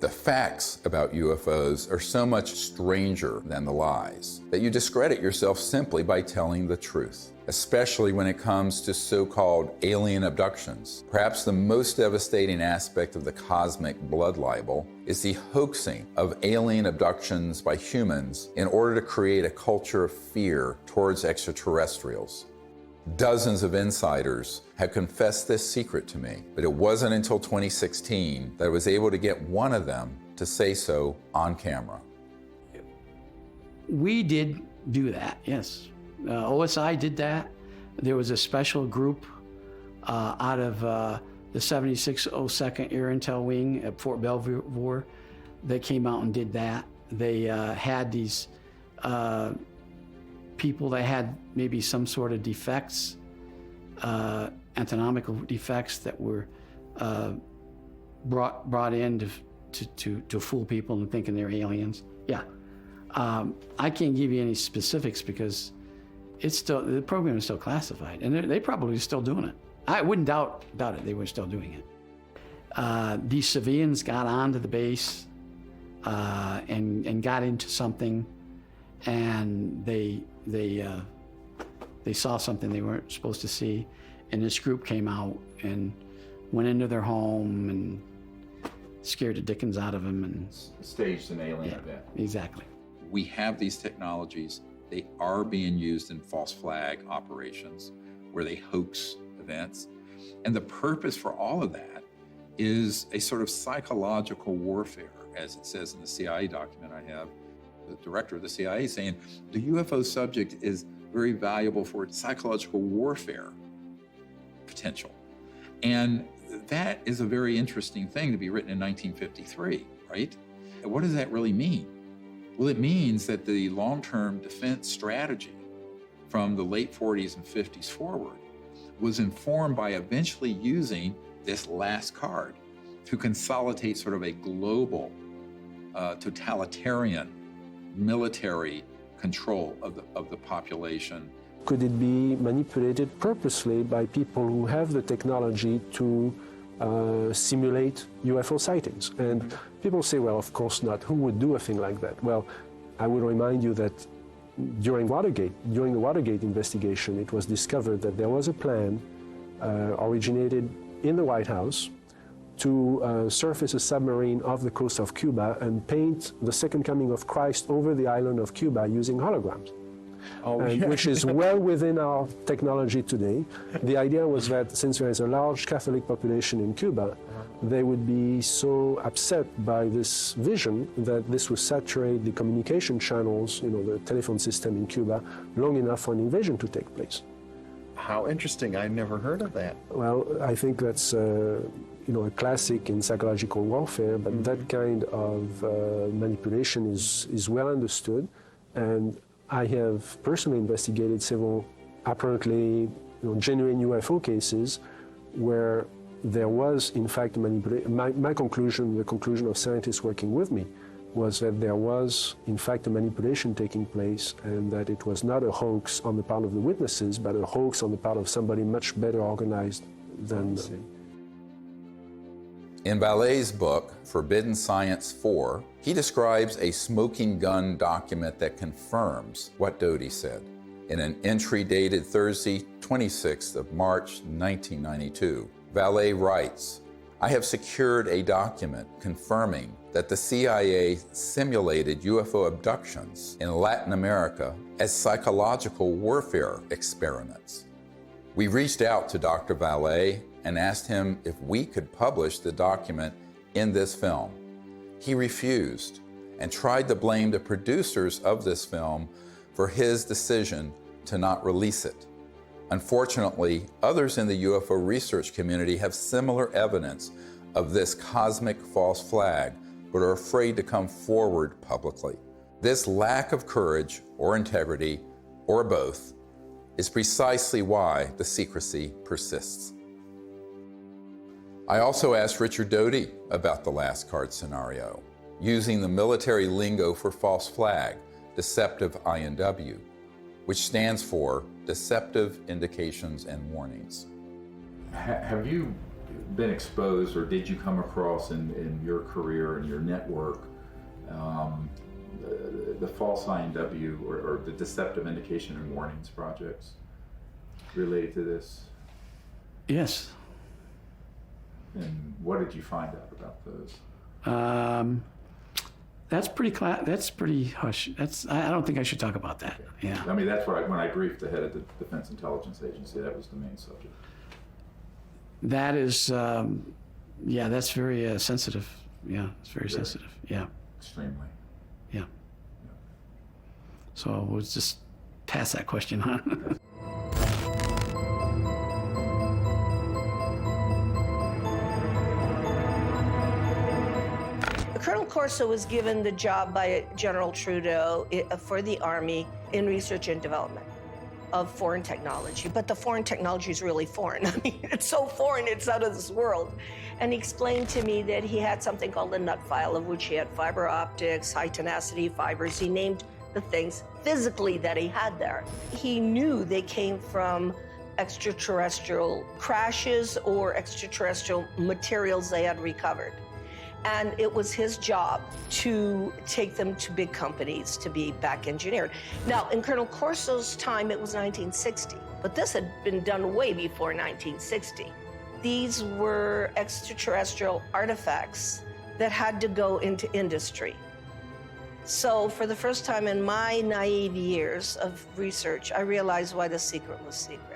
The facts about UFOs are so much stranger than the lies that you discredit yourself simply by telling the truth, especially when it comes to so-called alien abductions. Perhaps the most devastating aspect of the cosmic blood libel is the hoaxing of alien abductions by humans in order to create a culture of fear towards extraterrestrials. Dozens of insiders have confessed this secret to me, but it wasn't until 2016 that I was able to get one of them to say so on camera. We did do that, yes. OSI did that. There was a special group out of the 7602nd Air Intel Wing at Fort Belvoir that came out and did that. They had these people that had maybe some sort of defects, anatomical defects that were brought in to fool people and thinking they're aliens. Yeah, I can't give you any specifics because the program is still classified, and they probably still doing it. I wouldn't doubt it. They were still doing it. These civilians got onto the base and got into something, and they saw something they weren't supposed to see, and this group came out and went into their home and scared the dickens out of them and staged an alien event. Exactly. We have these technologies. They are being used in false flag operations where they hoax events. And the purpose for all of that is a sort of psychological warfare, as it says in the CIA document I have, the director of the CIA, saying the UFO subject is very valuable for psychological warfare potential. And that is a very interesting thing to be written in 1953, right? And what does that really mean? Well, it means that the long-term defense strategy from the late 40s and 50s forward was informed by eventually using this last card to consolidate sort of a global, totalitarian military control of the population. Could it be manipulated purposely by people who have the technology to simulate UFO sightings? And people say, well, of course not. Who would do a thing like that? Well, I would remind you that during the Watergate investigation, it was discovered that there was a plan originated in the White House to surface a submarine off the coast of Cuba and paint the second coming of Christ over the island of Cuba using holograms. Which is well within our technology today. The idea was that since there is a large Catholic population in Cuba, they would be so upset by this vision that this would saturate the communication channels, the telephone system in Cuba, long enough for an invasion to take place. How interesting. I never heard of that. Well, I think that's a classic in psychological warfare, but that kind of manipulation is well understood. And I have personally investigated several apparently genuine UFO cases where there was, in fact, manipulation. My conclusion, the conclusion of scientists working with me, was that there was, in fact, a manipulation taking place and that it was not a hoax on the part of the witnesses, but a hoax on the part of somebody much better organized than them. In Vallee's book, Forbidden Science 4, he describes a smoking gun document that confirms what Doty said. In an entry dated Thursday, 26th of March, 1992, Vallee writes, "I have secured a document confirming that the CIA simulated UFO abductions in Latin America as psychological warfare experiments. We reached out to Dr. Vallee and asked him if we could publish the document in this film. He refused and tried to blame the producers of this film for his decision to not release it. Unfortunately, others in the UFO research community have similar evidence of this cosmic false flag, but are afraid to come forward publicly. This lack of courage or integrity, or both, is precisely why the secrecy persists." I also asked Richard Doty about the last card scenario, using the military lingo for false flag, deceptive INW, which stands for Deceptive Indications and Warnings. Have you been exposed, or did you come across in your career and your network the false INW or the Deceptive Indication and Warnings projects related to this? Yes. And what did you find out about those? That's pretty hush. I don't think I should talk about that. Yeah. I mean, that's where when I briefed the head of the Defense Intelligence Agency, that was the main subject. That is, that's very sensitive. Yeah, it's very sensitive. Yeah. Extremely. Yeah. So we'll just pass that question on. Colonel Corso was given the job by General Trudeau for the Army in research and development of foreign technology. But the foreign technology is really foreign. I mean, it's so foreign, it's out of this world. And he explained to me that he had something called a nut file, of which he had fiber optics, high tenacity fibers. He named the things physically that he had there. He knew they came from extraterrestrial crashes or extraterrestrial materials they had recovered. And it was his job to take them to big companies to be back engineered. Now, in Colonel Corso's time, it was 1960, but this had been done way before 1960. These were extraterrestrial artifacts that had to go into industry. So for the first time in my naive years of research, I realized why the secret was secret.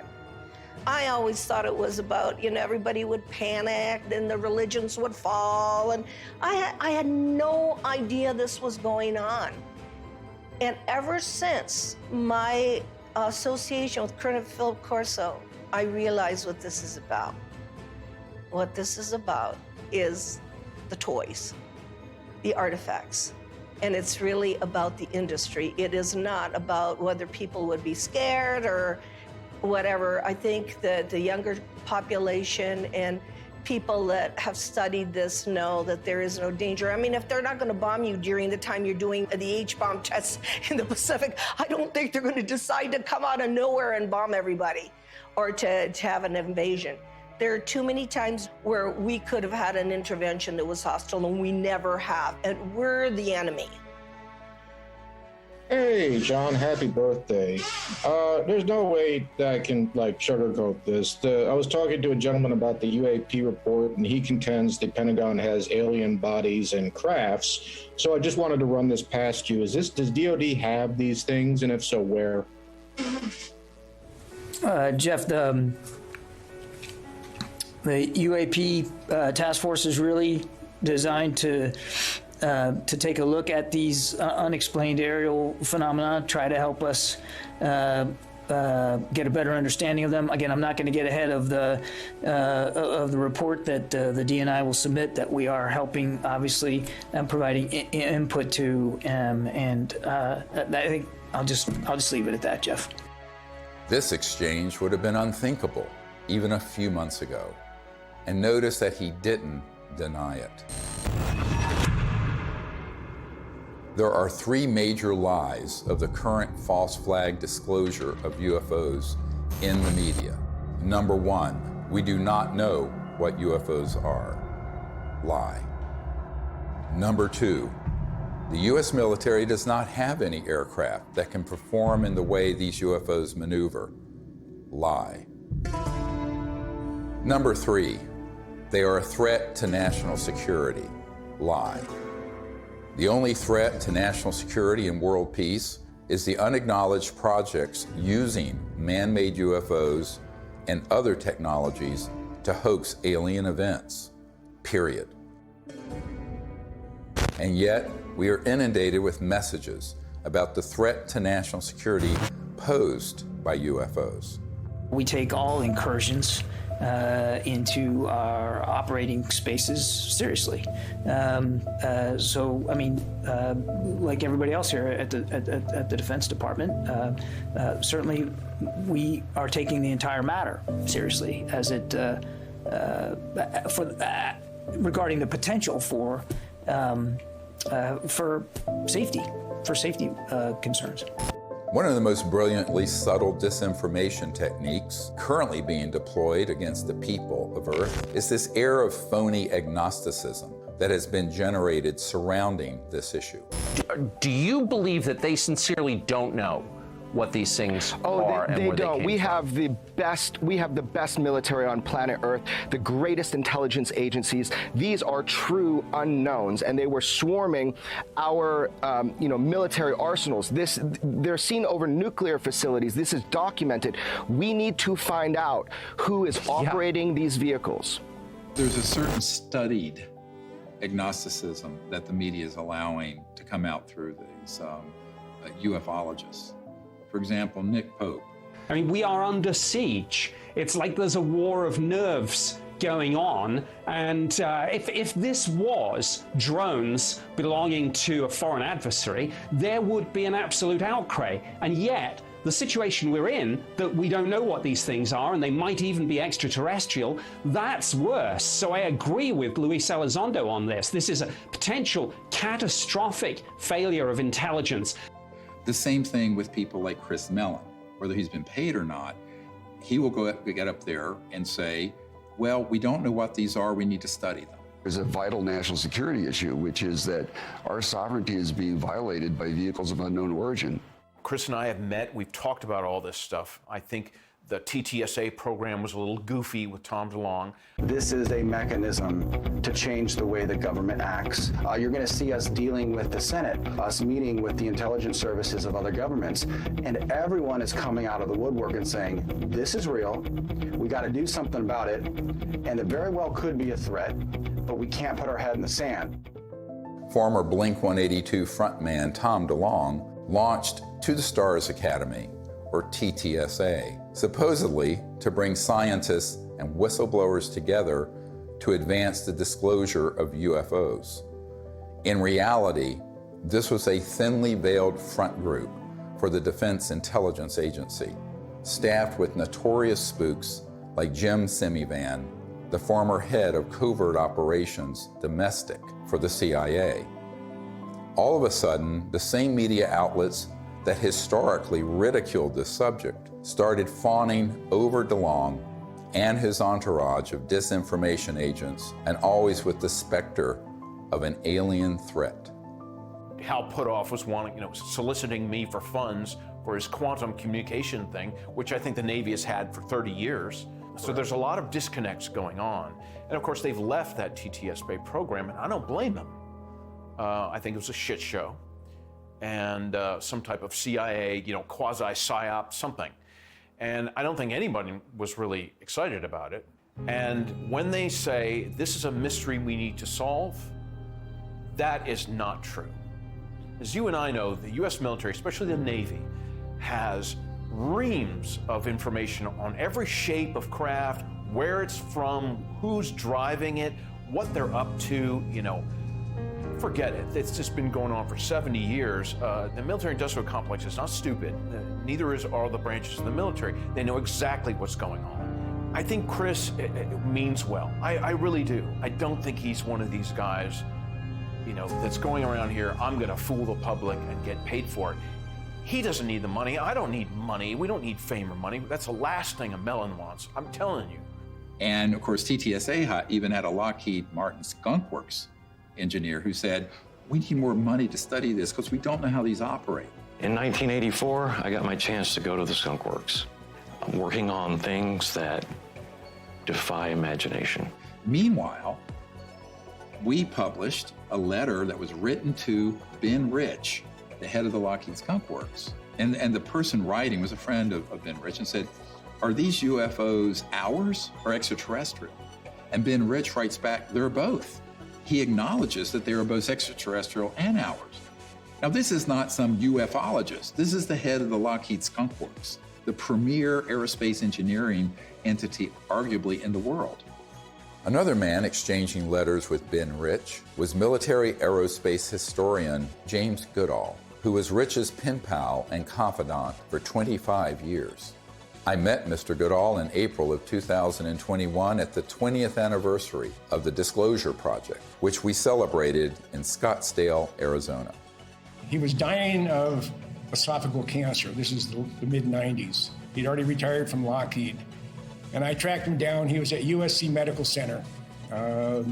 I always thought it was about, everybody would panic, then the religions would fall, and I had no idea this was going on. And ever since my association with Colonel Philip Corso, I realized what this is about. What this is about is the toys, the artifacts. And it's really about the industry. It is not about whether people would be scared or whatever. I think that the younger population and people that have studied this know that there is no danger. I mean, if they're not going to bomb you during the time you're doing the H-bomb tests in the Pacific, I don't think they're going to decide to come out of nowhere and bomb everybody or to have an invasion. There are too many times where we could have had an intervention that was hostile, and we never have, and we're the enemy. Hey, John, happy birthday. There's no way that I can, sugarcoat this. I was talking to a gentleman about the UAP report, and he contends the Pentagon has alien bodies and crafts. So I just wanted to run this past you. Does DOD have these things, and if so, where? Jeff, the UAP task force is really designed to take a look at these unexplained aerial phenomena, try to help us get a better understanding of them. Again, I'm not going to get ahead of the report that the DNI will submit, that we are helping, obviously, and providing input to, and I think I'll just leave it at that, Jeff. This exchange would have been unthinkable even a few months ago. And notice that he didn't deny it. There are three major lies of the current false flag disclosure of UFOs in the media. Number one, we do not know what UFOs are. Lie. Number two, the U.S. military does not have any aircraft that can perform in the way these UFOs maneuver. Lie. Number three, they are a threat to national security. Lie. The only threat to national security and world peace is the unacknowledged projects using man-made UFOs and other technologies to hoax alien events. Period. And yet, we are inundated with messages about the threat to national security posed by UFOs. We take all incursions into our operating spaces seriously. So, I mean, like everybody else here at the Defense Department, certainly we are taking the entire matter seriously as it regarding the potential for safety concerns. One of the most brilliantly subtle disinformation techniques currently being deployed against the people of Earth is this air of phony agnosticism that has been generated surrounding this issue. Do you believe that they sincerely don't know what these things are and where they don't? We have the best military on planet Earth, the greatest intelligence agencies. These are true unknowns, and they were swarming our military arsenals. They're seen over nuclear facilities. This is documented. We need to find out who is operating these vehicles. There's a certain studied agnosticism that the media is allowing to come out through these ufologists. For example, Nick Pope. I mean, we are under siege. It's like there's a war of nerves going on. And if this was drones belonging to a foreign adversary, there would be an absolute outcry. And yet, the situation we're in, that we don't know what these things are, and they might even be extraterrestrial, that's worse. So I agree with Luis Elizondo on this. This is a potential catastrophic failure of intelligence. The same thing with people like Chris Mellon. Whether he's been paid or not, he will get up there and say, well, we don't know what these are, we need to study them. There's a vital national security issue, which is that our sovereignty is being violated by vehicles of unknown origin. Chris and I have met, we've talked about all this stuff. I think the TTSA program was a little goofy with Tom DeLonge. This is a mechanism to change the way the government acts. You're going to see us dealing with the Senate, us meeting with the intelligence services of other governments, and everyone is coming out of the woodwork and saying, this is real, we got to do something about it, and it very well could be a threat, but we can't put our head in the sand. Former Blink-182 frontman Tom DeLonge launched To the Stars Academy, or TTSA, supposedly to bring scientists and whistleblowers together to advance the disclosure of UFOs. In reality, this was a thinly veiled front group for the Defense Intelligence Agency, staffed with notorious spooks like Jim Semivan, the former head of covert operations domestic for the CIA. All of a sudden, the same media outlets that historically ridiculed this subject started fawning over DeLong and his entourage of disinformation agents, and always with the specter of an alien threat. Hal Puthoff was soliciting me for funds for his quantum communication thing, which I think the Navy has had for 30 years. So there's a lot of disconnects going on. And of course, they've left that TTSA program, and I don't blame them. I think it was a shit show and some type of CIA, quasi-psyop something. And I don't think anybody was really excited about it. And when they say, this is a mystery we need to solve, that is not true. As you and I know, the US military, especially the Navy, has reams of information on every shape of craft, where it's from, who's driving it, what they're up to, Forget it. It's just been going on for 70 years. The military-industrial complex is not stupid. Neither are the branches of the military. They know exactly what's going on. I think Chris means well. I really do. I don't think he's one of these guys, that's going around here, I'm going to fool the public and get paid for it. He doesn't need the money. I don't need money. We don't need fame or money. That's the last thing a melon wants. I'm telling you. And of course, TTSA even had a Lockheed Martin Skunk Works engineer who said, we need more money to study this because we don't know how these operate. In 1984, I got my chance to go to the Skunk Works. I'm working on things that defy imagination. Meanwhile, we published a letter that was written to Ben Rich, the head of the Lockheed Skunk Works. And the person writing was a friend of Ben Rich and said, are these UFOs ours or extraterrestrial? And Ben Rich writes back, they're both. He acknowledges that they are both extraterrestrial and ours. Now, this is not some ufologist. This is the head of the Lockheed Skunk Works, the premier aerospace engineering entity, arguably, in the world. Another man exchanging letters with Ben Rich was military aerospace historian James Goodall, who was Rich's pen pal and confidant for 25 years. I met Mr. Goodall in April of 2021 at the 20th anniversary of the Disclosure Project, which we celebrated in Scottsdale, Arizona. He was dying of esophageal cancer. This is the mid-90s. He'd already retired from Lockheed. And I tracked him down. He was at USC Medical Center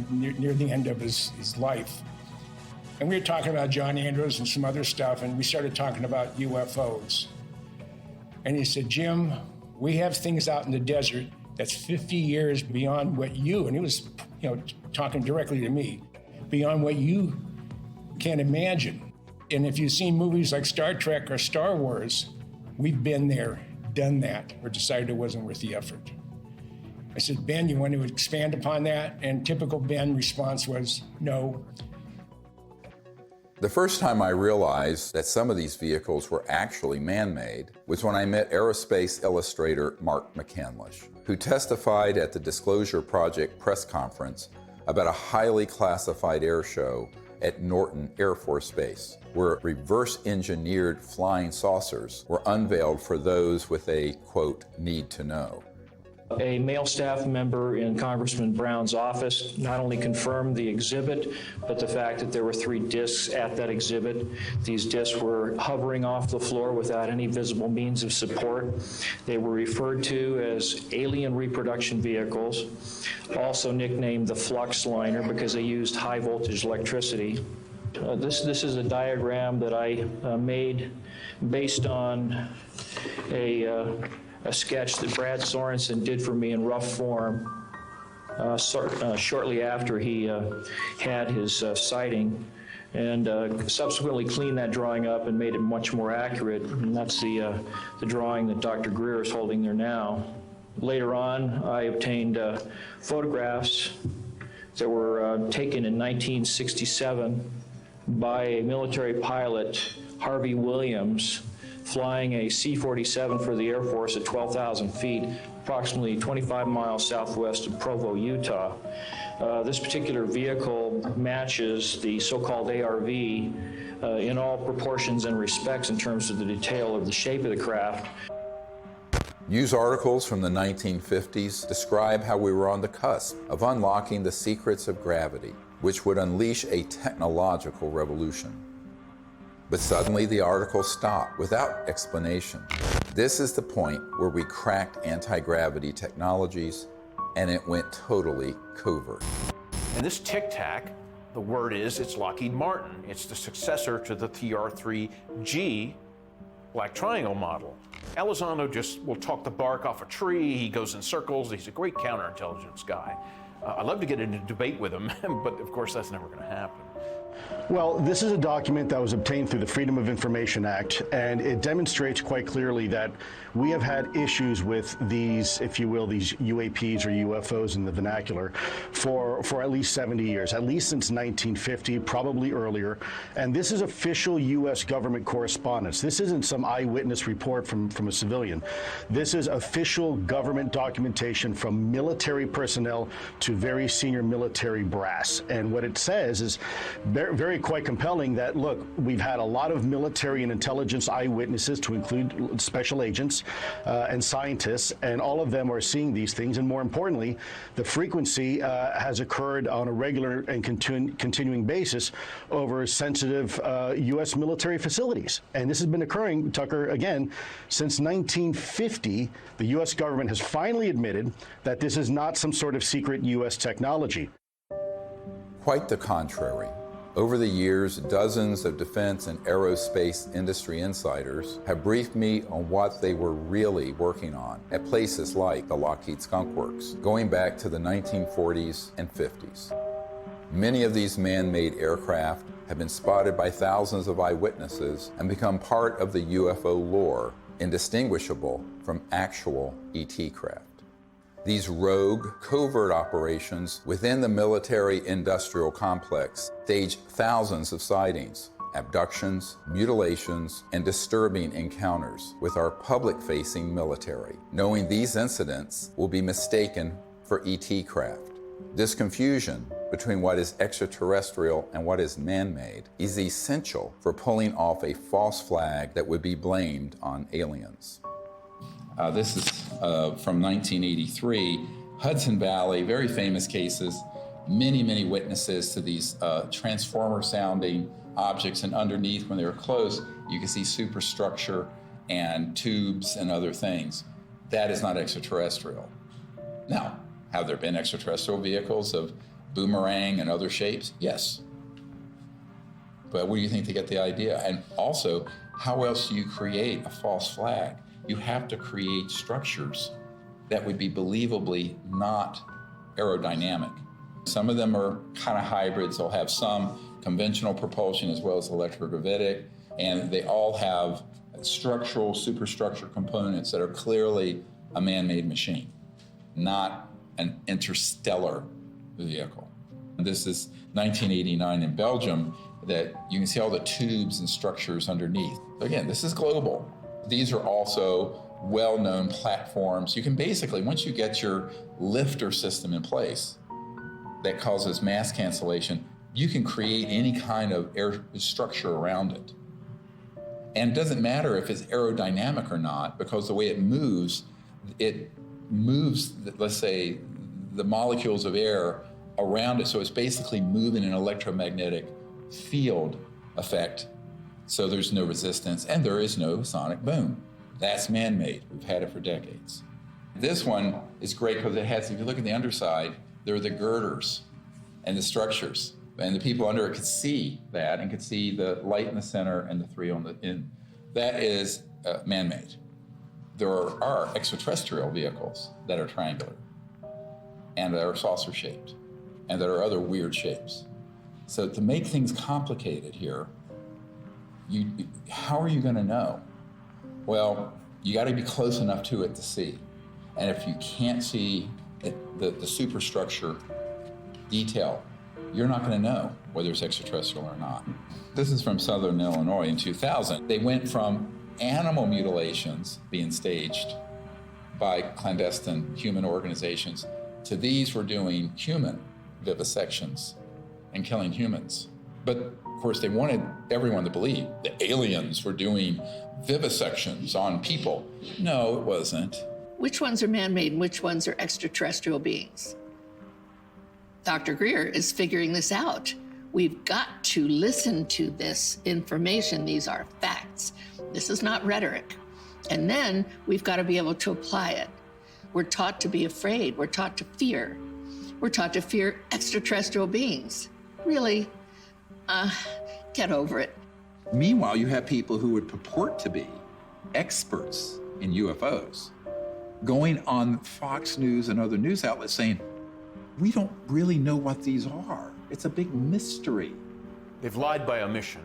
near the end of his life. And we were talking about John Andrews and some other stuff, and we started talking about UFOs. And he said, Jim, we have things out in the desert that's 50 years beyond what you, and he was talking directly to me, beyond what you can imagine. And if you've seen movies like Star Trek or Star Wars, we've been there, done that, or decided it wasn't worth the effort. I said, Ben, you want to expand upon that? And typical Ben response was, no. The first time I realized that some of these vehicles were actually man-made was when I met aerospace illustrator Mark McCandlish, who testified at the Disclosure Project press conference about a highly classified air show at Norton Air Force Base, where reverse-engineered flying saucers were unveiled for those with a, quote, need to know. A male staff member in Congressman Brown's office not only confirmed the exhibit, but the fact that there were 3 discs at that exhibit. These discs were hovering off the floor without any visible means of support. They were referred to as alien reproduction vehicles, also nicknamed the flux liner because they used high voltage electricity. This is a diagram that I made based on a sketch that Brad Sorensen did for me in rough form shortly after he had his sighting, and subsequently cleaned that drawing up and made it much more accurate. And that's the drawing that Dr. Greer is holding there now. Later on, I obtained photographs that were taken in 1967 by a military pilot Harvey Williams flying a C-47 for the Air Force at 12,000 feet, approximately 25 miles southwest of Provo, Utah. This particular vehicle matches the so-called ARV in all proportions and respects in terms of the detail of the shape of the craft. News articles from the 1950s describe how we were on the cusp of unlocking the secrets of gravity, which would unleash a technological revolution. But suddenly the articles stopped without explanation. This is the point where we cracked anti-gravity technologies and it went totally covert. And this Tic Tac, the word is, it's Lockheed Martin. It's the successor to the TR-3G Black Triangle model. Elizondo just will talk the bark off a tree. He goes in circles. He's a great counterintelligence guy. I'd love to get into a debate with him, but of course that's never going to happen. Well, this is a document that was obtained through the Freedom of Information Act, and it demonstrates quite clearly that we have had issues with these, if you will, these UAPs or UFOs in the vernacular for at least 70 years, at least since 1950, probably earlier. And this is official U.S. government correspondence. This isn't some eyewitness report from a civilian. This is official government documentation from military personnel to very senior military brass. And what it says is very quite compelling that, look, we've had a lot of military and intelligence eyewitnesses, to include special agents and scientists, and all of them are seeing these things. And more importantly, the frequency has occurred on a regular and continuing basis over sensitive U.S. military facilities. And this has been occurring, Tucker, again, since 1950. The U.S. government has finally admitted that this is not some sort of secret U.S. technology. Quite the contrary. Over the years, dozens of defense and aerospace industry insiders have briefed me on what they were really working on at places like the Lockheed Skunk Works, going back to the 1940s and 50s. Many of these man-made aircraft have been spotted by thousands of eyewitnesses and become part of the UFO lore, indistinguishable from actual ET craft. These rogue, covert operations within the military-industrial complex stage thousands of sightings, abductions, mutilations, and disturbing encounters with our public-facing military, knowing these incidents will be mistaken for ET craft. This confusion between what is extraterrestrial and what is man-made is essential for pulling off a false flag that would be blamed on aliens. This is from 1983, Hudson Valley, very famous cases, many witnesses to these transformer-sounding objects, and underneath, when they were close, you can see superstructure and tubes and other things. That is not extraterrestrial. Now, have there been extraterrestrial vehicles of boomerang and other shapes? Yes. But where do you think they get the idea? And also, how else do you create a false flag? You have to create structures that would be believably not aerodynamic. Some of them are kind of hybrids. They'll have some conventional propulsion as well as electrogravitic, and they all have structural, superstructure components that are clearly a man-made machine, not an interstellar vehicle. This is 1989 in Belgium, that you can see all the tubes and structures underneath. Again, this is global. These are also well-known platforms. You can basically, once you get your lifter system in place that causes mass cancellation, you can create any kind of air structure around it. And it doesn't matter if it's aerodynamic or not, because the way it moves, let's say, the molecules of air around it. So it's basically moving an electromagnetic field effect. So there's no resistance and there is no sonic boom. That's man-made. We've had it for decades. This one is great because it has, if you look at the underside, there are the girders and the structures. And the people under it could see that and could see the light in the center and the three on the end. That is man-made. There are extraterrestrial vehicles that are triangular and that are saucer-shaped and that are other weird shapes. So to make things complicated here, how are you going to know? Well, you got to be close enough to it to see. And if you can't see the superstructure detail you're not going to know whether it's extraterrestrial or not. This is from Southern Illinois in 2000. They went from animal mutilations being staged by clandestine human organizations to these were doing human vivisections and killing humans. But of course, they wanted everyone to believe the aliens were doing vivisections on people. No, it wasn't. Which ones are man-made and which ones are extraterrestrial beings? Dr. Greer is figuring this out. We've got to listen to this information. These are facts. This is not rhetoric. And then we've got to be able to apply it. We're taught to be afraid. We're taught to fear. We're taught to fear extraterrestrial beings. Really? Get over it. Meanwhile, you have people who would purport to be experts in UFOs going on Fox News and other news outlets saying, we don't really know what these are. It's a big mystery. They've lied by omission.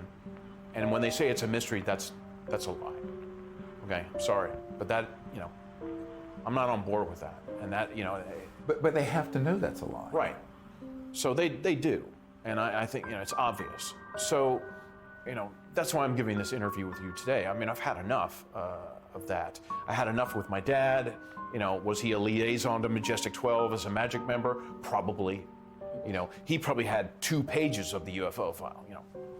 And when they say it's a mystery, that's a lie. Okay, I'm sorry. But that, I'm not on board with that. And that, But they have to know that's a lie. Right. So they do. And I think, it's obvious. So, that's why I'm giving this interview with you today. I mean, I've had enough of that. I had enough with my dad. Was he a liaison to Majestic 12 as a magic member? Probably. He probably had 2 pages of the UFO file.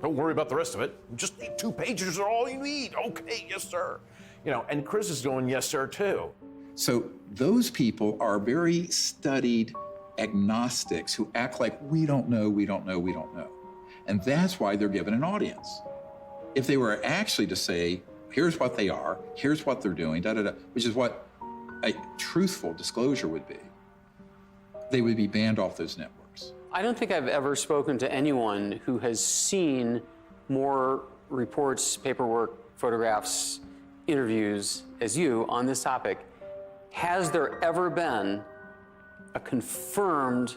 Don't worry about the rest of it. Just 2 pages are all you need. Okay, yes, sir. And Chris is going, yes, sir, too. So those people are very studied agnostics who act like we don't know. And that's why they're given an audience. If they were actually to say, here's what they are, here's what they're doing, which is what a truthful disclosure would be, they would be banned off those networks. I don't think I've ever spoken to anyone who has seen more reports, paperwork, photographs, interviews as you on this topic. Has there ever been a confirmed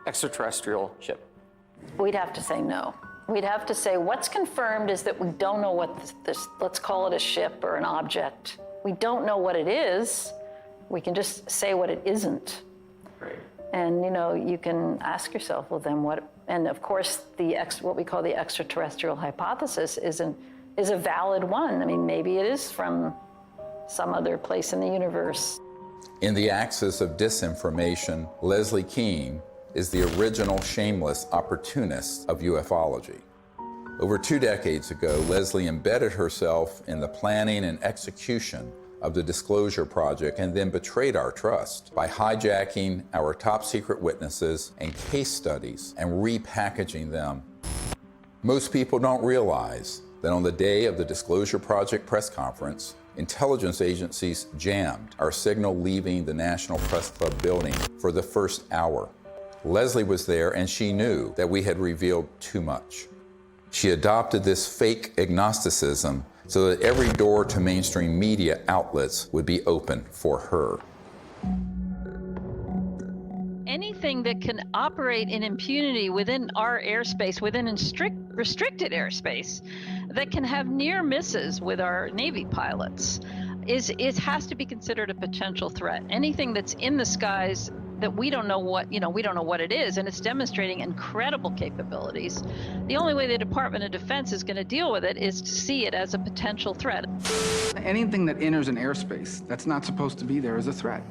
extraterrestrial ship? We'd have to say no. We'd have to say what's confirmed is that we don't know what this, let's call it a ship or an object. We don't know what it is. We can just say what it isn't. Right. And you can ask yourself, well then what, and of course what we call the extraterrestrial hypothesis is a valid one. I mean, maybe it is from some other place in the universe. In the axis of disinformation, Leslie Kean is the original shameless opportunist of ufology. Over 2 decades ago, Leslie embedded herself in the planning and execution of the Disclosure Project and then betrayed our trust by hijacking our top secret witnesses and case studies and repackaging them. Most people don't realize that on the day of the Disclosure Project press conference, intelligence agencies jammed our signal leaving the National Press Club building for the first hour. Leslie was there and she knew that we had revealed too much. She adopted this fake agnosticism so that every door to mainstream media outlets would be open for her. Anything that can operate in impunity within our airspace, within restricted airspace, that can have near misses with our Navy pilots, has to be considered a potential threat. Anything that's in the skies that we don't know what it is, and it's demonstrating incredible capabilities. The only way the Department of Defense is going to deal with it is to see it as a potential threat. Anything that enters an airspace that's not supposed to be there is a threat.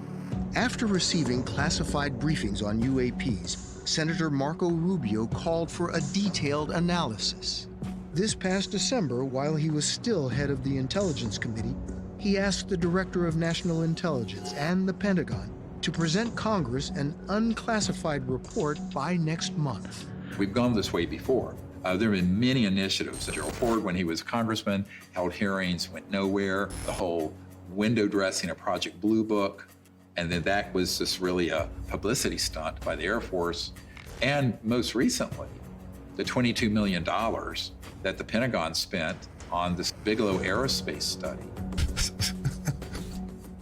After receiving classified briefings on UAPs, Senator Marco Rubio called for a detailed analysis. This past December, while he was still head of the Intelligence Committee, he asked the Director of National Intelligence and the Pentagon to present Congress an unclassified report by next month. We've gone this way before. There have been many initiatives. Gerald Ford, when he was a congressman, held hearings, went nowhere. The whole window dressing of Project Blue Book, and then that was just really a publicity stunt by the Air Force. And most recently, the $22 million that the Pentagon spent on this Bigelow Aerospace study.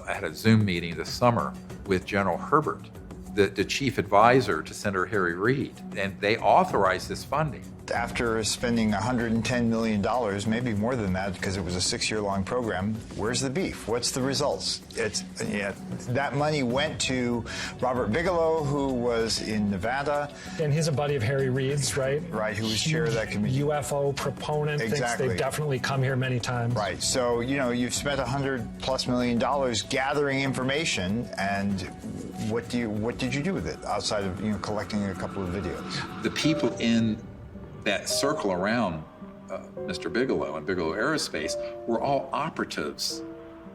I had a Zoom meeting this summer with General Herbert, the chief advisor to Senator Harry Reid, and they authorized this funding. After spending $110 million, maybe more than that, because it was a 6-year-long program, where's the beef? What's the results? That money went to Robert Bigelow, who was in Nevada. And he's a buddy of Harry Reid's, right? Right, who was chair of that committee. UFO proponent, exactly. Thinks they've definitely come here many times. Right, so, you've spent $100+ million gathering information, and what did you do with it, outside of, collecting a couple of videos? The people in that circle around Mr. Bigelow and Bigelow Aerospace were all operatives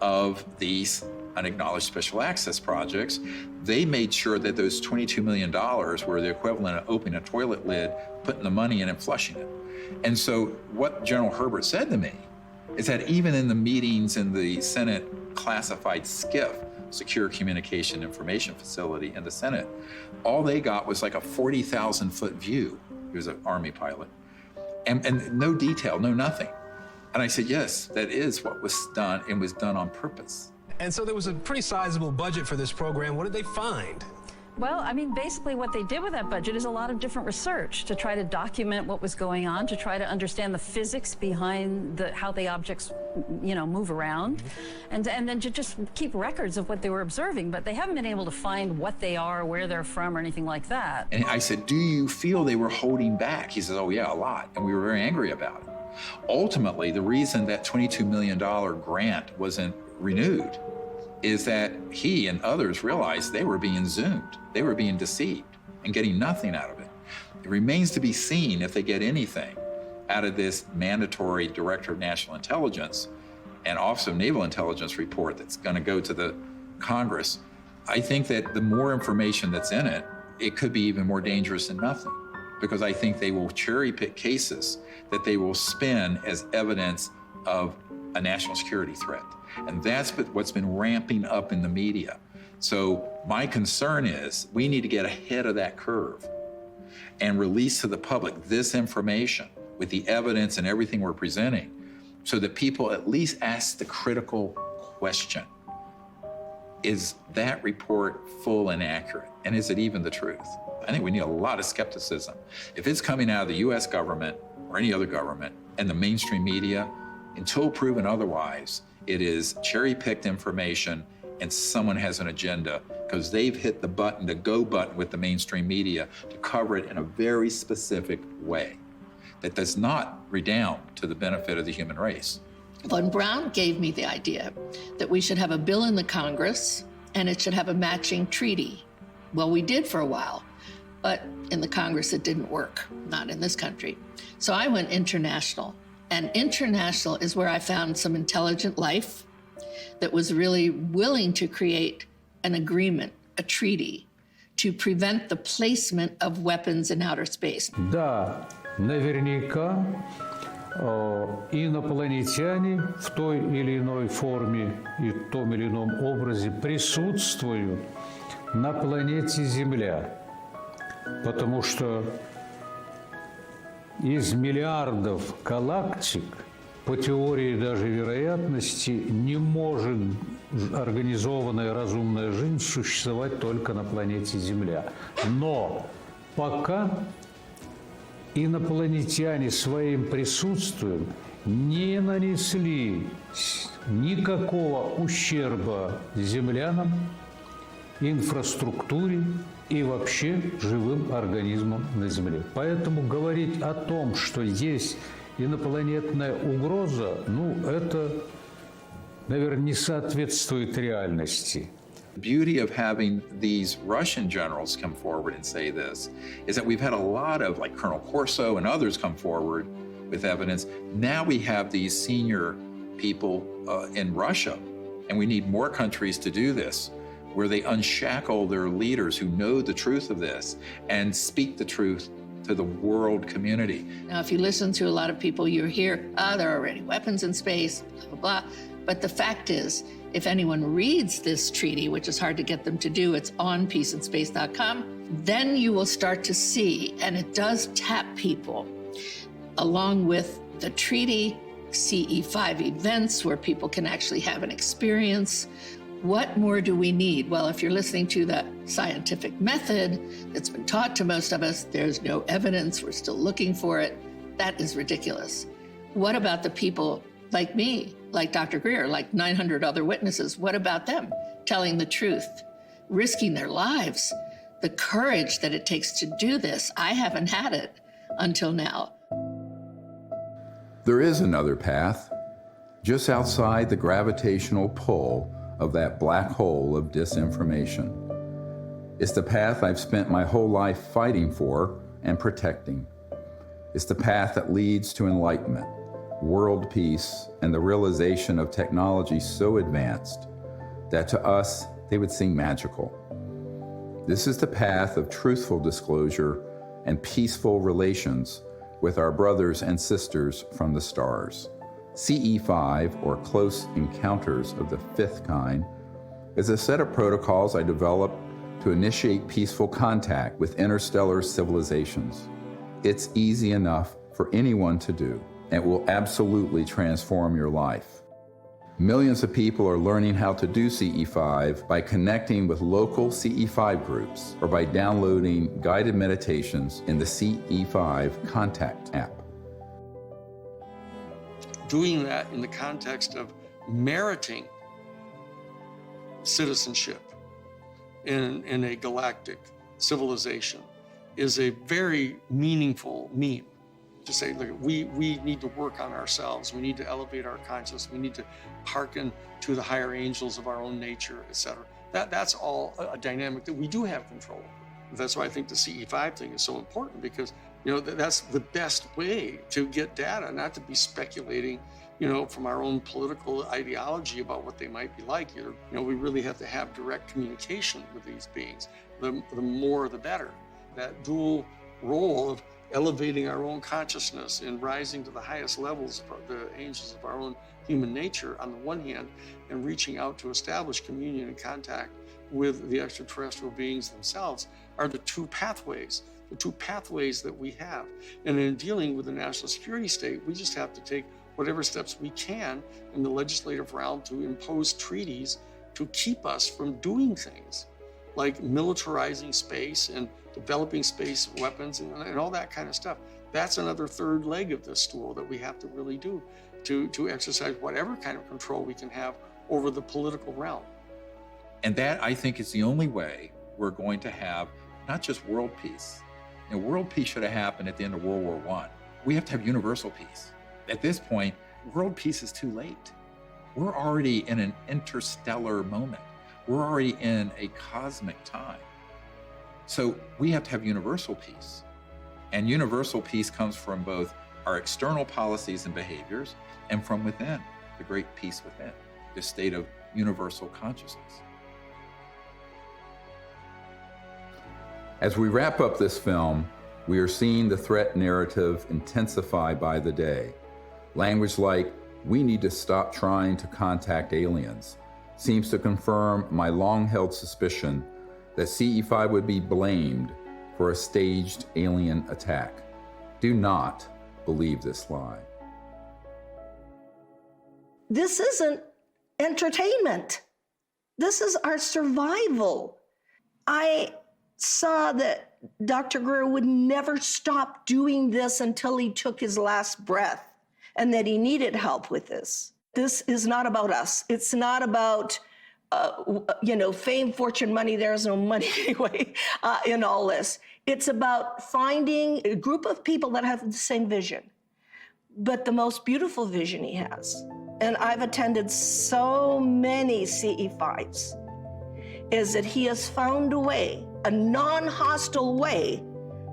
of these unacknowledged special access projects. They made sure that those $22 million were the equivalent of opening a toilet lid, putting the money in and flushing it. And so what General Herbert said to me is that even in the meetings in the Senate classified SCIF, Secure Communication Information Facility in the Senate, all they got was like a 40,000-foot view. He was an Army pilot, and no detail, no nothing. And I said, yes, that is what was done, and was done on purpose. And so there was a pretty sizable budget for this program. What did they find? Well, I mean, basically what they did with that budget is a lot of different research to try to document what was going on, to try to understand the physics behind how the objects, move around, and then to just keep records of what they were observing. But they haven't been able to find what they are, where they're from, or anything like that. And I said, do you feel they were holding back? He says, oh yeah, a lot. And we were very angry about it. Ultimately, the reason that $22 million grant wasn't renewed is that he and others realized they were being zoomed. They were being deceived and getting nothing out of it. It remains to be seen if they get anything out of this mandatory Director of National Intelligence and Office of Naval Intelligence report that's going to go to the Congress. I think that the more information that's in it, it could be even more dangerous than nothing, because I think they will cherry pick cases that they will spin as evidence of a national security threat. And that's what's been ramping up in the media. So my concern is we need to get ahead of that curve and release to the public this information with the evidence and everything we're presenting, so that people at least ask the critical question: is that report full and accurate? And is it even the truth? I think we need a lot of skepticism. If it's coming out of the US government or any other government and the mainstream media, until proven otherwise, it is cherry-picked information and someone has an agenda because they've hit the button, the go button with the mainstream media to cover it in a very specific way that does not redound to the benefit of the human race. Von Braun gave me the idea that we should have a bill in the Congress and it should have a matching treaty. Well, we did for a while, but in the Congress it didn't work, not in this country. So I went international. And international is where I found some intelligent life that was really willing to create an agreement, a treaty, to prevent the placement of weapons in outer space. Да, наверняка инопланетяне в той или иной форме и в том или ином образе присутствуют на планете Земля, потому что из миллиардов галактик, по теории даже вероятности, не может организованная разумная жизнь существовать только на планете Земля. Но пока инопланетяне своим присутствием не нанесли никакого ущерба землянам, инфраструктуре и вообще живым организмам на Земле. Поэтому говорить о том, что есть инопланетная угроза, это, наверное, не соответствует реальности. The beauty of having these Russian generals come forward and say this is that we've had a lot of, like Colonel Corso and others, come forward with evidence. Now we have these senior people in Russia, and we need more countries to do this, where they unshackle their leaders who know the truth of this and speak the truth to the world community. Now, if you listen to a lot of people, you hear, there are already weapons in space, blah, blah, blah. But the fact is, if anyone reads this treaty, which is hard to get them to do, it's on peaceandspace.com, then you will start to see, and it does tap people, along with the treaty, CE5 events, where people can actually have an experience What more do we need? Well, if you're listening to the scientific method that's been taught to most of us, there's no evidence, we're still looking for it. That is ridiculous. What about the people like me, like Dr. Greer, like 900 other witnesses? What about them telling the truth, risking their lives? The courage that it takes to do this, I haven't had it until now. There is another path, just outside the gravitational pull of that black hole of disinformation. It's the path I've spent my whole life fighting for and protecting. It's the path that leads to enlightenment, world peace, and the realization of technology so advanced that to us, they would seem magical. This is the path of truthful disclosure and peaceful relations with our brothers and sisters from the stars. CE5, or Close Encounters of the Fifth Kind, is a set of protocols I developed to initiate peaceful contact with interstellar civilizations. It's easy enough for anyone to do, and will absolutely transform your life. Millions of people are learning how to do CE5 by connecting with local CE5 groups or by downloading guided meditations in the CE5 Contact app. Doing that in the context of meriting citizenship in a galactic civilization is a very meaningful meme. To say, look, we need to work on ourselves. We need to elevate our consciousness. We need to hearken to the higher angels of our own nature, etc. That's all a dynamic that we do have control over. That's why I think the CE5 thing is so important, because that's the best way to get data, not to be speculating, from our own political ideology about what they might be like. We really have to have direct communication with these beings. The more, the better. That dual role of elevating our own consciousness and rising to the highest levels of the angels of our own human nature on the one hand, and reaching out to establish communion and contact with the extraterrestrial beings themselves, are the two pathways that we have. And in dealing with the national security state, we just have to take whatever steps we can in the legislative realm to impose treaties to keep us from doing things like militarizing space and developing space weapons and all that kind of stuff. That's another third leg of this stool that we have to really do to exercise whatever kind of control we can have over the political realm. And that, I think, is the only way we're going to have not just world peace. World peace should have happened at the end of World War I. We have to have universal peace. At this point, world peace is too late. We're already in an interstellar moment. We're already in a cosmic time. So we have to have universal peace. And universal peace comes from both our external policies and behaviors and from within, the great peace within, the state of universal consciousness. As we wrap up this film, we are seeing the threat narrative intensify by the day. Language like, "We need to stop trying to contact aliens," seems to confirm my long-held suspicion that CE5 would be blamed for a staged alien attack. Do not believe this lie. This isn't entertainment. This is our survival. I saw that Dr. Greer would never stop doing this until he took his last breath, and that he needed help with this. This is not about us. It's not about, fame, fortune, money. There is no money anyway in all this. It's about finding a group of people that have the same vision, but the most beautiful vision he has. And I've attended so many CE5s, is that he has found a way, a non-hostile way,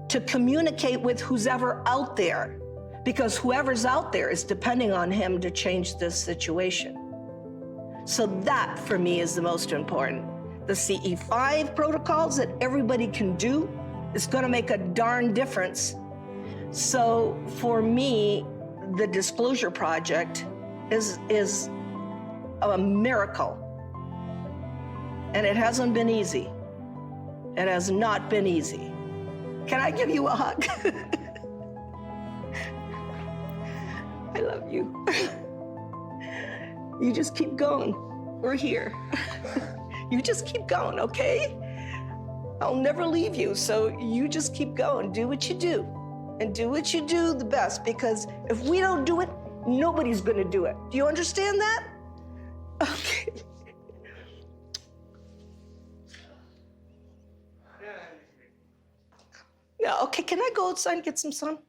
to communicate with who's ever out there, because whoever's out there is depending on him to change this situation. So that, for me, is the most important. The CE5 protocols that everybody can do is going to make a darn difference. So for me, the Disclosure Project is a miracle. And it hasn't been easy. It has not been easy. Can I give you a hug? I love you. You just keep going. We're here. You just keep going, okay? I'll never leave you, so you just keep going. Do what you do. And do what you do the best, because if we don't do it, nobody's gonna do it. Do you understand that? Okay. Yeah, okay, can I go outside and get some sun?